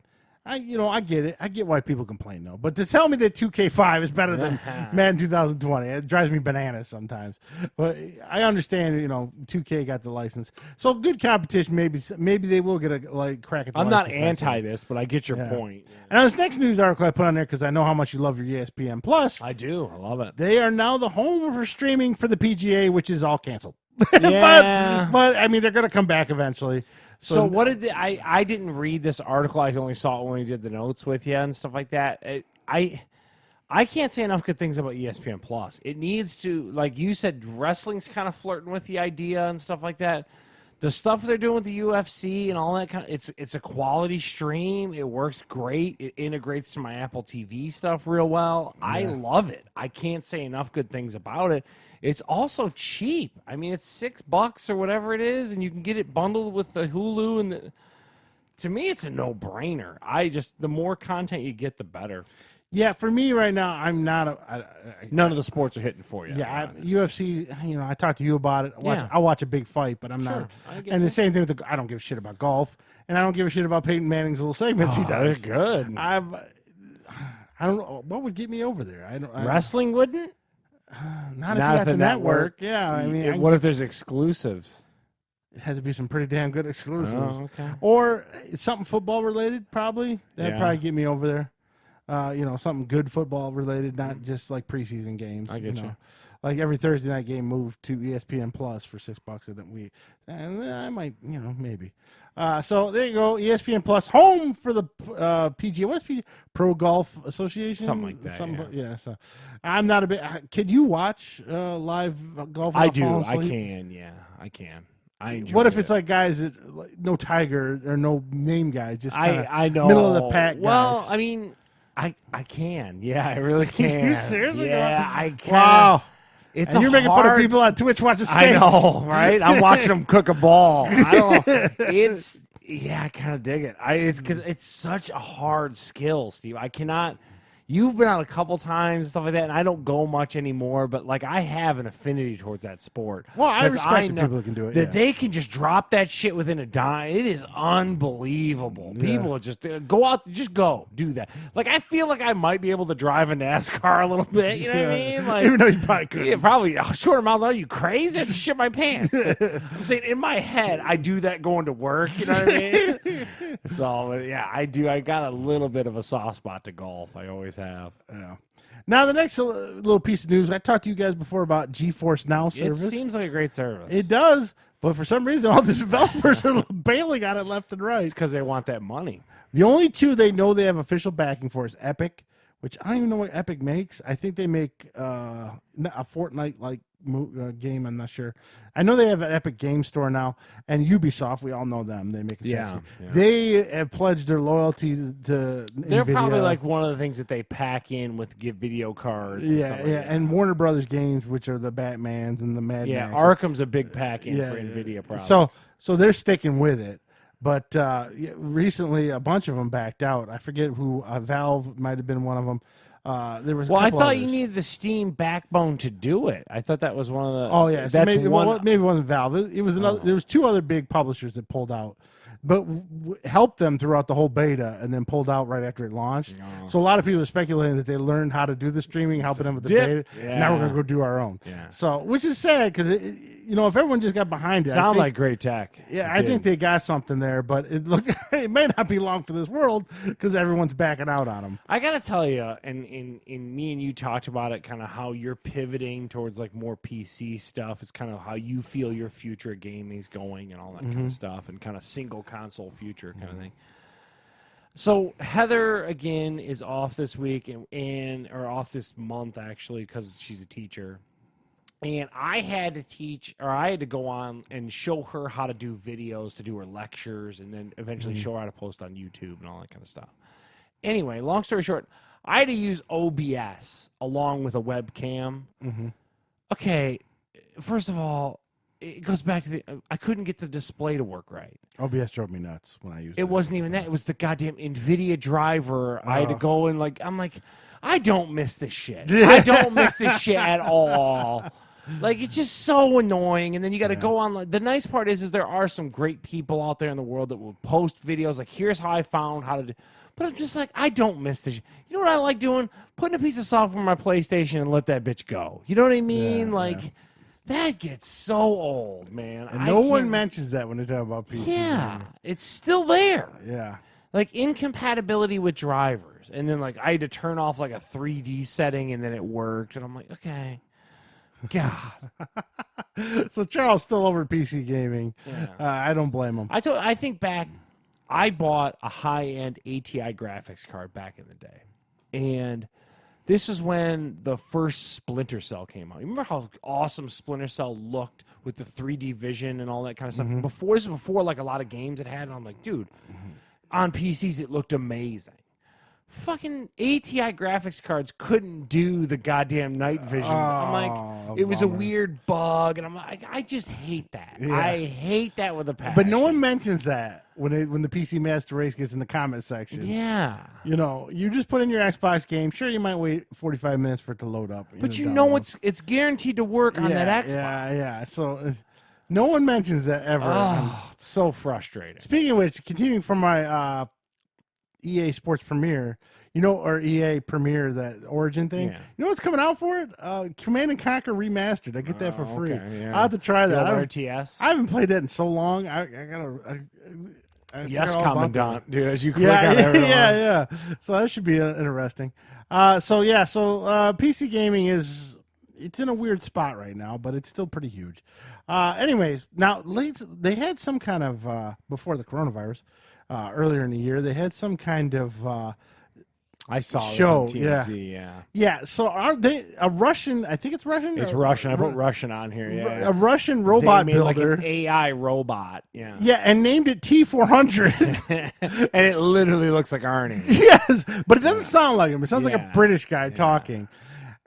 I get it. I get why people complain, though. But to tell me that 2K5 is better than Madden 2020, it drives me bananas sometimes. But I understand, 2K got the license, so good competition. Maybe they will get a crack at the I'm not license anti this, but I get your point. And this next news article I put on there because I know how much you love your ESPN Plus. I do. I love it. They are now the home for streaming for the PGA, which is all canceled. Yeah. but I mean, they're going to come back eventually. So what did I didn't read this article. I only saw it when we did the notes with you and stuff like that. I can't say enough good things about ESPN Plus. It needs to, like you said, wrestling's kind of flirting with the idea and stuff like that. The stuff they're doing with the UFC and all that it's a quality stream. It works great. It integrates to my Apple TV stuff real well. Yeah. I love it. I can't say enough good things about it. It's also cheap. I mean, it's $6 or whatever it is, and you can get it bundled with the Hulu. And to me, it's a no-brainer. The more content you get, the better. Yeah, for me right now, I'm not. None of the sports are hitting for you. Yeah, UFC. I talked to you about it. I watch a big fight, but I'm not. And the same thing with I don't give a shit about golf, and I don't give a shit about Peyton Manning's little segments he does. They're good. I don't know what would get me over there. Wrestling wouldn't. Not if you got the network. Yeah, I mean, what if there's exclusives? It had to be some pretty damn good exclusives. Oh, okay. Or something football related, probably. That'd probably get me over there. Something good football related, not just like preseason games. I get you. Like every Thursday night game moved to ESPN Plus for $6 a week, and I might, maybe. So there you go, ESPN Plus, home for the PGA. What's PGA? Pro Golf Association, something like that. Yeah. So I'm not a bit. Can you watch live golf? I do. I can. Yeah, I can. I enjoy what if it's like guys that no Tiger or no name guys, just I know middle of the pack guys? Well, I mean, I can. Yeah, I really can. You seriously? Yeah, I can. Wow. It's and you're making fun of people on Twitch watching stakes. I know, right? I'm watching them cook a ball. I don't know. I kind of dig it. It's because it's such a hard skill, Steve. I cannot. You've been out a couple times, stuff like that, and I don't go much anymore, but I have an affinity towards that sport. Well, I respect the people who can do it. That they can just drop that shit within a dime. It is unbelievable. Yeah. People just go out, just go do that. I feel like I might be able to drive a NASCAR a little bit. You know what I mean? Even though you probably could. Yeah, probably 200 miles an hour. Are you crazy? I just shit my pants. I'm saying in my head, I do that going to work. You know what I mean? So, yeah, I do. I got a little bit of a soft spot to golf. I always have. Yeah. Now, the next little piece of news, I talked to you guys before about GeForce Now service. It seems like a great service. It does, but for some reason, all the developers are bailing on it left and right. It's because they want that money. The only two they know they have official backing for is Epic, which I don't even know what Epic makes. I think they make a Fortnite-like game. I'm not sure. I know they have an Epic Game Store now, and Ubisoft. We all know them. They make a sense. Yeah. They have pledged their loyalty to They're NVIDIA. Probably one of the things that they pack in with video cards. And Warner Brothers games, which are the Batmans and the Mad Max. Arkham's a big pack in for NVIDIA products. So they're sticking with it. But recently, a bunch of them backed out. I forget who. Valve might have been one of them. There was. I thought you needed the Steam backbone to do it. I thought that was one of the. Oh yeah, so maybe it wasn't Valve. It was another. There was two other big publishers that pulled out, but helped them throughout the whole beta, and then pulled out right after it launched. Oh. So a lot of people are speculating that they learned how to do the streaming, helping them with the beta. Yeah. Now we're gonna go do our own. Yeah. So, which is sad because if everyone just got behind it, sound like great tech. Yeah, I think they got something there, but it may not be long for this world because everyone's backing out on them. I gotta tell you, and in me and you talked about it, kind of how you're pivoting towards more PC stuff. It's kind of how you feel your future of gaming is going and all that kind of stuff, and kind of single console future kind of thing. So Heather again is off this week or off this month actually because she's a teacher. And I had to go on and show her how to do videos, to do her lectures, and then eventually show her how to post on YouTube and all that kind of stuff. Anyway, long story short, I had to use OBS along with a webcam. Mm-hmm. Okay, first of all, it goes back to I couldn't get the display to work right. OBS drove me nuts when I used it. It wasn't even that. It was the goddamn NVIDIA driver. I had to go and I don't miss this shit. I don't miss this shit at all. Like, it's just so annoying. And then you got to go on. The nice part is there are some great people out there in the world that will post videos like, here's how I found how to do. But I'm just like, I don't miss this. You know what I like doing? Putting a piece of software on my PlayStation and let that bitch go. You know what I mean? That gets so old, man. And no one mentions that when they talk about PC. Yeah, it's still there. Yeah. Like, incompatibility with drivers. And then, like, I had to turn off, like, a 3D setting, and then it worked. And I'm like, okay. God. So Charles still over PC gaming. Yeah. I don't blame him. I think back, I bought a high-end ATI graphics card back in the day. And this was when the first Splinter Cell came out. You remember how awesome Splinter Cell looked with the 3D vision and all that kind of stuff? This was before, like, a lot of games it had. And I'm like, dude, on PCs, it looked amazing. Fucking ATI graphics cards couldn't do the goddamn night vision. I'm like, it was a weird bug, and I'm like, I just hate that. Yeah. I hate that with a passion. But no one mentions that when the PC Master Race gets in the comment section. Yeah. You know, you just put in your Xbox game. Sure, you might wait 45 minutes for it to load up. But you know it's guaranteed to work on that Xbox. Yeah. So no one mentions that ever. Oh, it's so frustrating. Speaking of which, continuing from my EA Sports Premiere, or EA Premiere, that Origin thing. Yeah. You know what's coming out for it? Command & Conquer Remastered. I get that for free. Okay, yeah. I'll have to try that. RTS. I haven't played that in so long. I gotta. Yes, Commandant, dude. As you click yeah, on everyone. Yeah. So that should be interesting. So PC gaming it's in a weird spot right now, but it's still pretty huge. Anyways, now they had some kind of before the coronavirus. Earlier in the year, they had some kind of I saw show. This on TMZ, yeah. So are they a Russian? I think it's Russian. It's Russian. I put Russian on here. Yeah, a Russian robot they made builder, like an AI robot. Yeah, and named it T400, and it literally looks like Arnie. Yes, but it doesn't sound like him. It sounds like a British guy talking.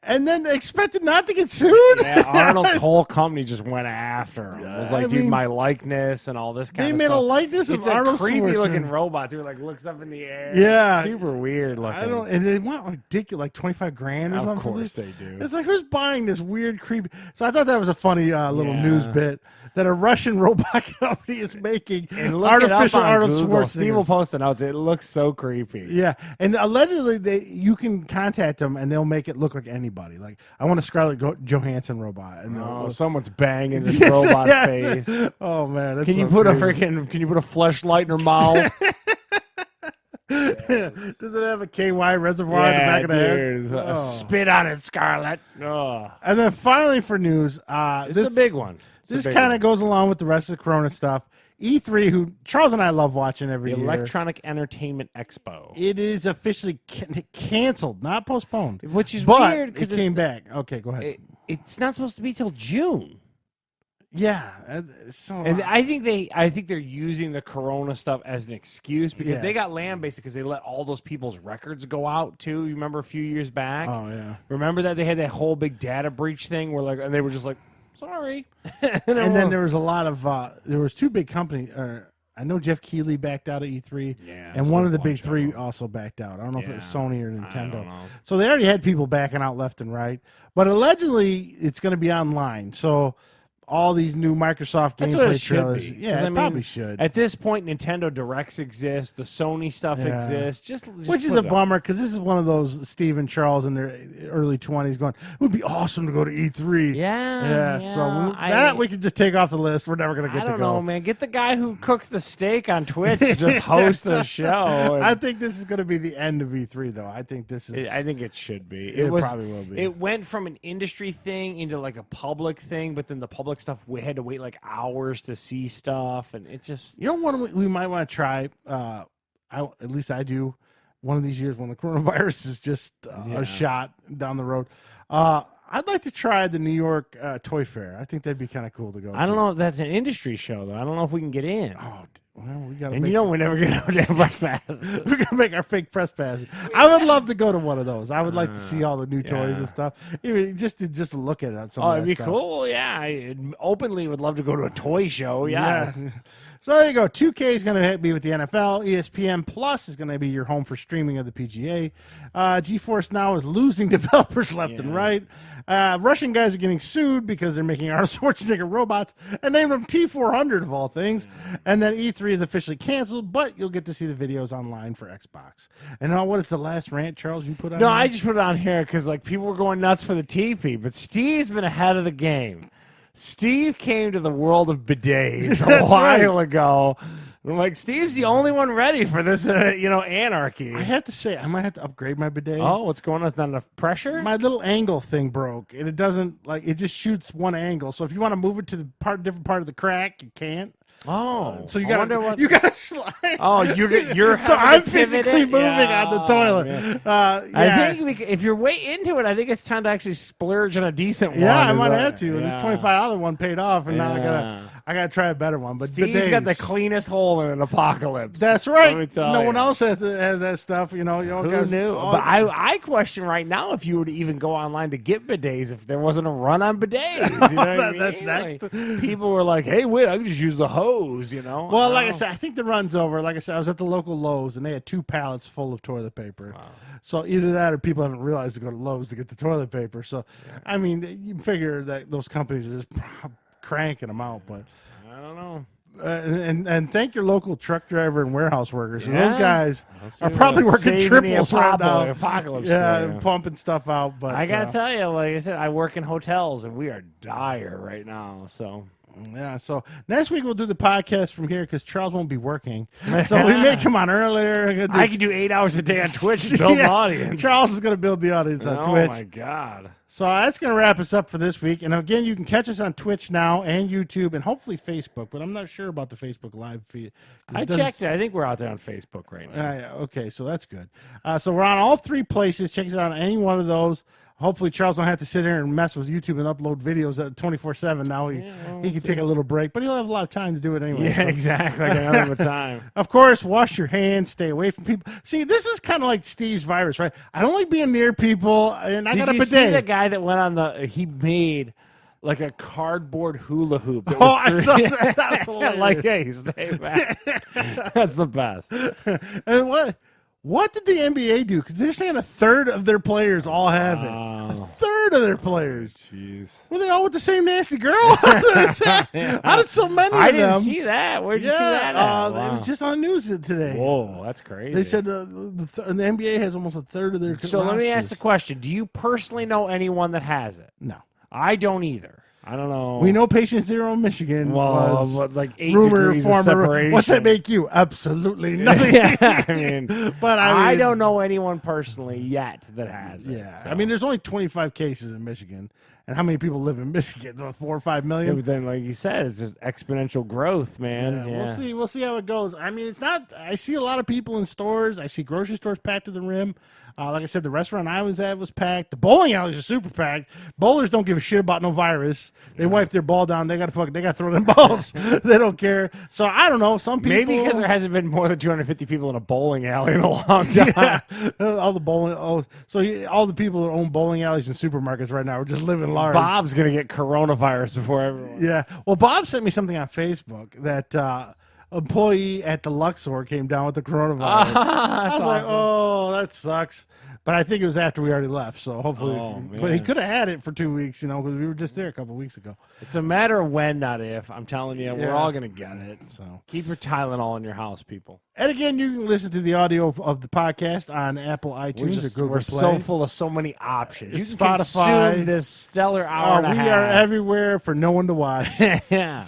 And then expected not to get sued. Yeah, Arnold's whole company just went after him. It was like, dude, my likeness and all this kind of stuff. They made a likeness of Arnold. It's a creepy looking robot, dude. Like looks up in the air. Yeah, super weird looking. And they want ridiculous, like $25,000 or something. Of course they do. It's like, who's buying this weird creepy? So I thought that was a funny little news bit that a Russian robot company is making artificial Arnold Schwarzenegger. Steve will post the notes. It looks so creepy. Yeah, and allegedly you can contact them and they'll make it look like anybody. Like, I want a Scarlett Johansson robot, and some's banging this robot face. Oh man, that's can you put a fleshlight in her mouth? Does it have a KY reservoir in the back of the head? Spit on it, Scarlett. Oh. And then finally for news, this is a big one. This kind of goes along with the rest of the Corona stuff. E3, who Charles and I love watching every year. Electronic Entertainment Expo. It is officially canceled, not postponed. Which is weird because it came back. Okay, go ahead. It's not supposed to be till June. Yeah, and I think they're using the Corona stuff as an excuse because they got land-based because they let all those people's records go out too. You remember a few years back? Oh yeah. Remember that they had that whole big data breach thing where and they were just like, sorry. and then there was a lot of there was two big companies. I know Jeff Keighley backed out of E3, and one of the big three also backed out. I don't know if it was Sony or Nintendo. I don't know. So they already had people backing out left and right. But allegedly, it's going to be online. So all these new Microsoft gameplay trailers. Yeah, it probably should. At this point, Nintendo Directs exist. The Sony stuff exists. Just which is a bummer because this is one of those Steve and Charles in their early 20s going, it would be awesome to go to E3. Yeah. So we can just take off the list. We're never going to get to go. I don't know, man. Get the guy who cooks the steak on Twitch to just host the show. I think this is going to be the end of E3, though. I think this is. I think it should be. It probably will be. It went from an industry thing into like a public thing, but then the public stuff, we had to wait like hours to see stuff, and it just what we might want to try. At least I do. One of these years when the coronavirus is just a shot down the road. I'd like to try the New York Toy Fair. I think that'd be kind of cool to go. I don't know if that's an industry show though. I don't know if we can get in. Oh, Well, we gotta And make, we're never going to have a damn press pass. we're gonna make our fake press passes. I would love to go to one of those. I would like to see all the new toys and stuff. Even just to look at it. Oh, it'd be cool. Yeah, I openly would love to go to a toy show. Yes. Yeah. So there you go. 2K is going to be with the NFL. ESPN Plus is going to be your home for streaming of the PGA. GeForce Now is losing developers left and right. Russian guys are getting sued because they're making Arnold Schwarzenegger robots and named them T400 of all things. And then E3 is officially canceled, but you'll get to see the videos online for Xbox. And now, what is the last rant, Charles, you put on? No, here? I just put it on here because people were going nuts for the TP, but Steve's been ahead of the game. Steve came to the world of bidets a while ago. I'm like, Steve's the only one ready for this, anarchy. I have to say, I might have to upgrade my bidet. Oh, what's going on? It's not enough pressure? My little angle thing broke, and it doesn't, it just shoots one angle. So if you want to move it to the different part of the crack, you can't. Oh, so you gotta slide. Oh, you're so I'm physically moving on the toilet. Yeah. I think if you're way into it, I think it's time to actually splurge on a decent one. Yeah, I might have to. This $25 one paid off, and now I gotta try a better one. But Steve's got the cleanest hole in an apocalypse. That's right. No one else has that stuff. Who knew? But I question right now if you were to even go online to get bidets if there wasn't a run on bidets. You know what I mean? That's next. People were like, "Hey, wait, I can just use the hose." Well, like I said, I think the run's over. Like I said, I was at the local Lowe's, and they had 2 pallets full of toilet paper. Wow. So either that or people haven't realized to go to Lowe's to get the toilet paper. So, I mean, you figure that those companies are just cranking them out. But I don't know. And thank your local truck driver and warehouse workers. Those guys are probably working Saving triples right now. Apocalypse. Pumping stuff out. But I gotta tell you, like I said, I work in hotels, and we are dire right now. So. Yeah, so next week we'll do the podcast from here because Charles won't be working. So we may come on earlier. I can do 8 hours a day on Twitch and build an audience. Charles is going to build the audience on Twitch. Oh, my God. So that's going to wrap us up for this week. And again, you can catch us on Twitch now and YouTube and hopefully Facebook, but I'm not sure about the Facebook live feed. I checked it. I think we're out there on Facebook right now. Yeah, okay, so that's good. So we're on all 3 places. Check us out on any one of those. Hopefully, Charles don't have to sit here and mess with YouTube and upload videos at 24/7. Now he can take a little break, but he'll have a lot of time to do it anyway. Yeah, exactly. I got nothing but time. Of course, wash your hands, stay away from people. See, this is kind of like Steve's virus, right? I don't like being near people, and I got a bidet. Did you see the guy that went on he made like a cardboard hula hoop? I saw that. That was hilarious. Like, hey, stay back. That's the best. And what did the NBA do? Because they're saying a third of their players all have it. A third of their players. Jeez. Were they all with the same nasty girl? How did so many of them? I didn't see that. Where'd you see that at? It was just on the news today. Whoa, that's crazy. They said the NBA has almost a third of their So let me ask the question. Do you personally know anyone that has it? No. I don't either. I don't know. We know Patient Zero in Michigan. Well, like 8 degrees of separation. What's that make you? Absolutely nothing. But I don't know anyone personally yet that has it. Yeah, so. I mean, there's only 25 cases in Michigan, and how many people live in Michigan? 4 or 5 million. Yeah, but then, like you said, it's just exponential growth, man. Yeah. We'll see how it goes. I mean, it's not. I see a lot of people in stores. I see grocery stores packed to the rim. Like I said, the restaurant I was at was packed. The bowling alleys are super packed. Bowlers don't give a shit about no virus. They wipe their ball down. They got to throw them balls. They don't care. So I don't know. Some people maybe because there hasn't been more than 250 people in a bowling alley in a long time. Yeah. All the people who own bowling alleys and supermarkets right now are just living large. Bob's gonna get coronavirus before everyone. Yeah. Well, Bob sent me something on Facebook that. Employee at the Luxor came down with the coronavirus. I was like, oh, that sucks. But I think it was after we already left, so hopefully. But he could have had it for 2 weeks, because we were just there a couple of weeks ago. It's a matter of when, not if. I'm telling you, we're all going to get it. So keep your Tylenol in your house, people. And again, you can listen to the audio of the podcast on Apple iTunes or Google Play. We're so full of so many options. You can Spotify. consume this stellar hour and a half. We are everywhere for no one to watch. Yeah.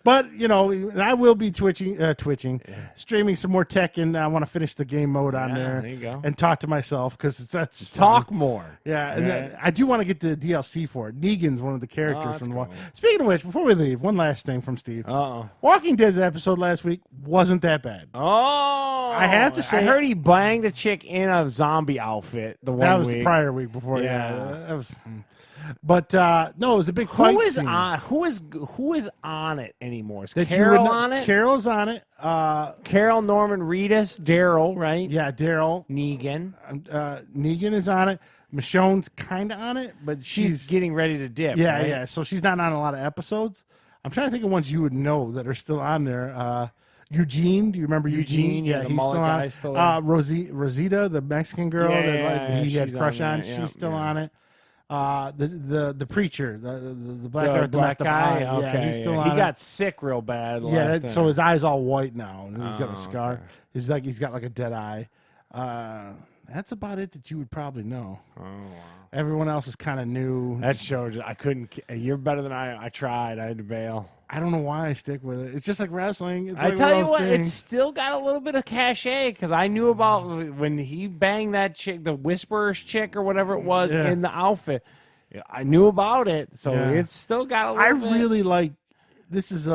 But, I will be twitching, streaming some more tech, and I want to finish the game mode on there. There you go. And talk to myself, because that's talk fun. More. Yeah, and then I do want to get the DLC for it. Negan's one of the characters from cool. Speaking of which, before we leave, one last thing from Steve. Walking Dead's episode last week wasn't that bad. Oh, I have to say, I heard he banged a chick in a zombie outfit. That was the prior week before. Yeah, that was. But no, it was a big fight. Who is on it anymore? Is That Carol on it? Carol's on it. Carol, Norman Reedus, Daryl, right? Yeah, Daryl. Negan. Negan is on it. Michonne's kind of on it, but She's getting ready to dip. Yeah, right? yeah. So she's not on a lot of episodes. I'm trying to think of ones you would know that are still on there. Eugene, do you remember Eugene? Yeah, he's still on. Still on. Rosita, the Mexican girl that he had a crush on, she's still on it. The preacher, the black guy. Okay, yeah, he's still on. He got sick real bad. So his eye's all white now, and he's got a scar. Okay. He's got like a dead eye. That's about it that you would probably know. Oh, wow. Everyone else is kind of new. That shows I couldn't. You're better than I tried. I had to bail. I don't know why I stick with it. It's just like wrestling. It's I like tell you what, things. it's still got a little bit of cachet because I knew about when he banged that chick, the Whisperers chick or whatever it was, in the outfit. I knew about it, so it's still got a little bit. I really like. This is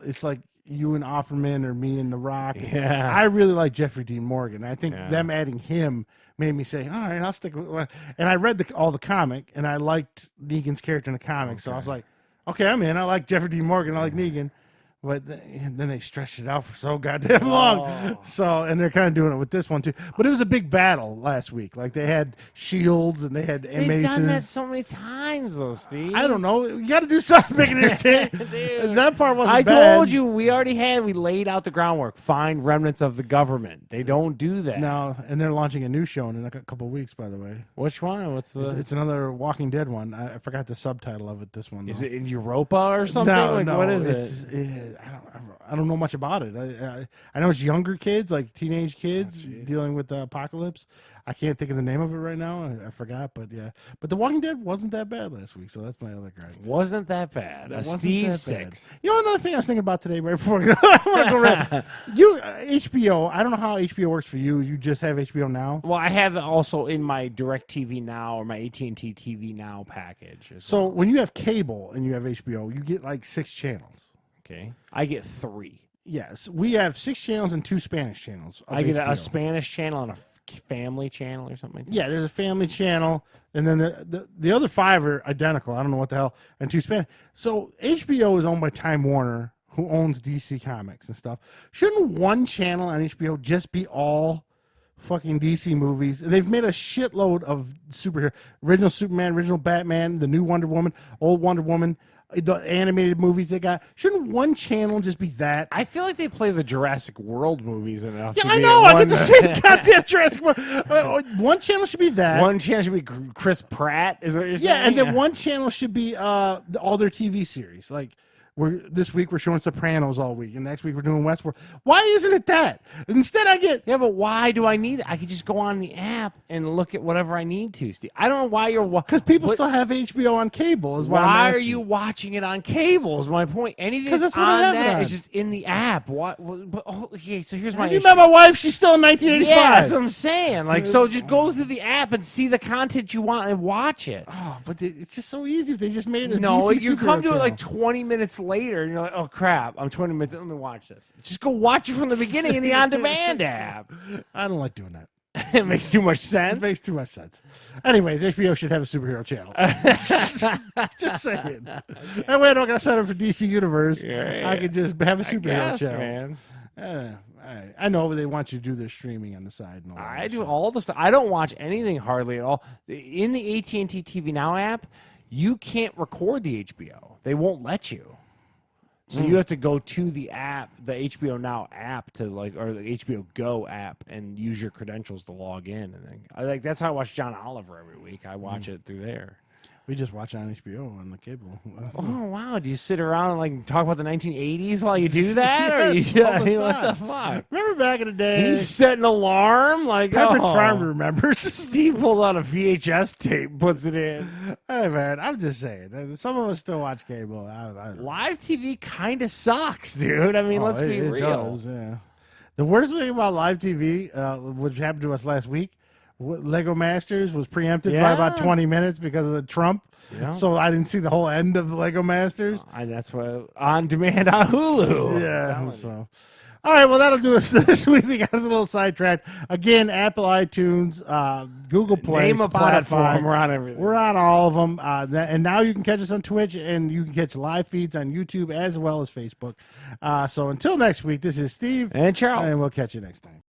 it's like you and Offerman or me and The Rock. Yeah. I really like Jeffrey Dean Morgan. I think them adding him made me say, all right, I'll stick with. And I read all the comic, and I liked Negan's character in the comic, so I was like, okay, I'm in. I like Jeffrey Dean Morgan. I like Negan. But then they stretched it out for so goddamn long. So, and they're kind of doing it with this one too. But it was a big battle last week. Like they had shields and they had They've maces. done that so many times, though, Steve. I don't know. You got to do something to make it entertaining. That part wasn't I bad. told you we laid out the groundwork. Find remnants of the government. They don't do that. No, and they're launching a new show in a couple of weeks. By the way, which one? What's the? It's another Walking Dead one. I forgot the subtitle of it. This one is it in Europa or something? No. What is it? I don't know much about it. I know it's younger kids, like teenage kids, dealing with the apocalypse. I can't think of the name of it right now. I forgot, but yeah. But The Walking Dead wasn't that bad last week, so that's my other gripe. Wasn't that bad? Steve 6. You know, another thing I was thinking about today, right before I want to go right. HBO. I don't know how HBO works for you. You just have HBO Now. Well, I have it also in my DirecTV Now or my AT&T TV Now package. So when you have cable and you have HBO, you get like 6 channels. Okay, I get 3. Yes, we have 6 channels and 2 Spanish channels. I get HBO. a Spanish channel and a family channel or something like that. Yeah, there's a family channel, and then the other 5 are identical. I don't know what the hell, and 2 Spanish. So HBO is owned by Time Warner, who owns DC Comics and stuff. Shouldn't one channel on HBO just be all fucking DC movies? They've made a shitload of superhero, original Superman, original Batman, the new Wonder Woman, old Wonder Woman, the animated movies they got. Shouldn't one channel just be that? I feel like they play the Jurassic World movies enough. Yeah, I know. I get the same goddamn Jurassic World. One channel should be that. One channel should be Chris Pratt, is what you're saying? Yeah, and then one channel should be all their TV series. Like, this week we're showing Sopranos all week, and next week we're doing Westworld. Why isn't it that? Instead, I get but why do I need it? I could just go on the app and look at whatever I need to, Steve. I don't know why you're because people still have HBO on cable. Is why are you watching it on cable? Is my point. Anything that's on that is just in the app. What? Okay, so here's my. You met my wife. She's still in 1985. Yeah, that's what I'm saying. Like, so just go through the app and see the content you want and watch it. Oh, but it's just so easy if they just made it. No, you come to it like 20 minutes later, and you're like, oh crap, I'm 20 minutes. Let me watch this. Just go watch it from the beginning in the on-demand app. I don't like doing that. It makes too much sense. It makes too much sense. Anyways, HBO should have a superhero channel. Just saying. That way I don't got to sign up for DC Universe. Yeah. I could just have a superhero channel. Man. I know, but they want you to do their streaming on the side. And all I do all the stuff. I don't watch anything hardly at all. In the AT&T TV Now app, you can't record the HBO. They won't let you. So you have to go to the app, the HBO Now app, or the HBO Go app, and use your credentials to log in. And that's how I watch John Oliver every week. I watch it through there. We just watch on HBO on the cable. Oh wow! Do you sit around and talk about the 1980s while you do that, or what the fuck? Remember back in the day? You set an alarm Pepperidge Farm remembers. Steve pulls out a VHS tape, puts it in. Hey man, I'm just saying. Some of us still watch cable. Live TV kind of sucks, dude. I mean, let's be real. Does, yeah. The worst thing about live TV, which happened to us last week. Lego Masters was preempted by about 20 minutes because of the Trump. Yeah. So I didn't see the whole end of the Lego Masters. That's why on demand on Hulu. Yeah. So, All right, well, that'll do it this week. We got a little sidetracked. Again, Apple, iTunes, Google Play, Name a Spotify. platform. We're on everything. We're on all of them. And now you can catch us on Twitch, and you can catch live feeds on YouTube as well as Facebook. So until next week, this is Steve. And Charles. And we'll catch you next time.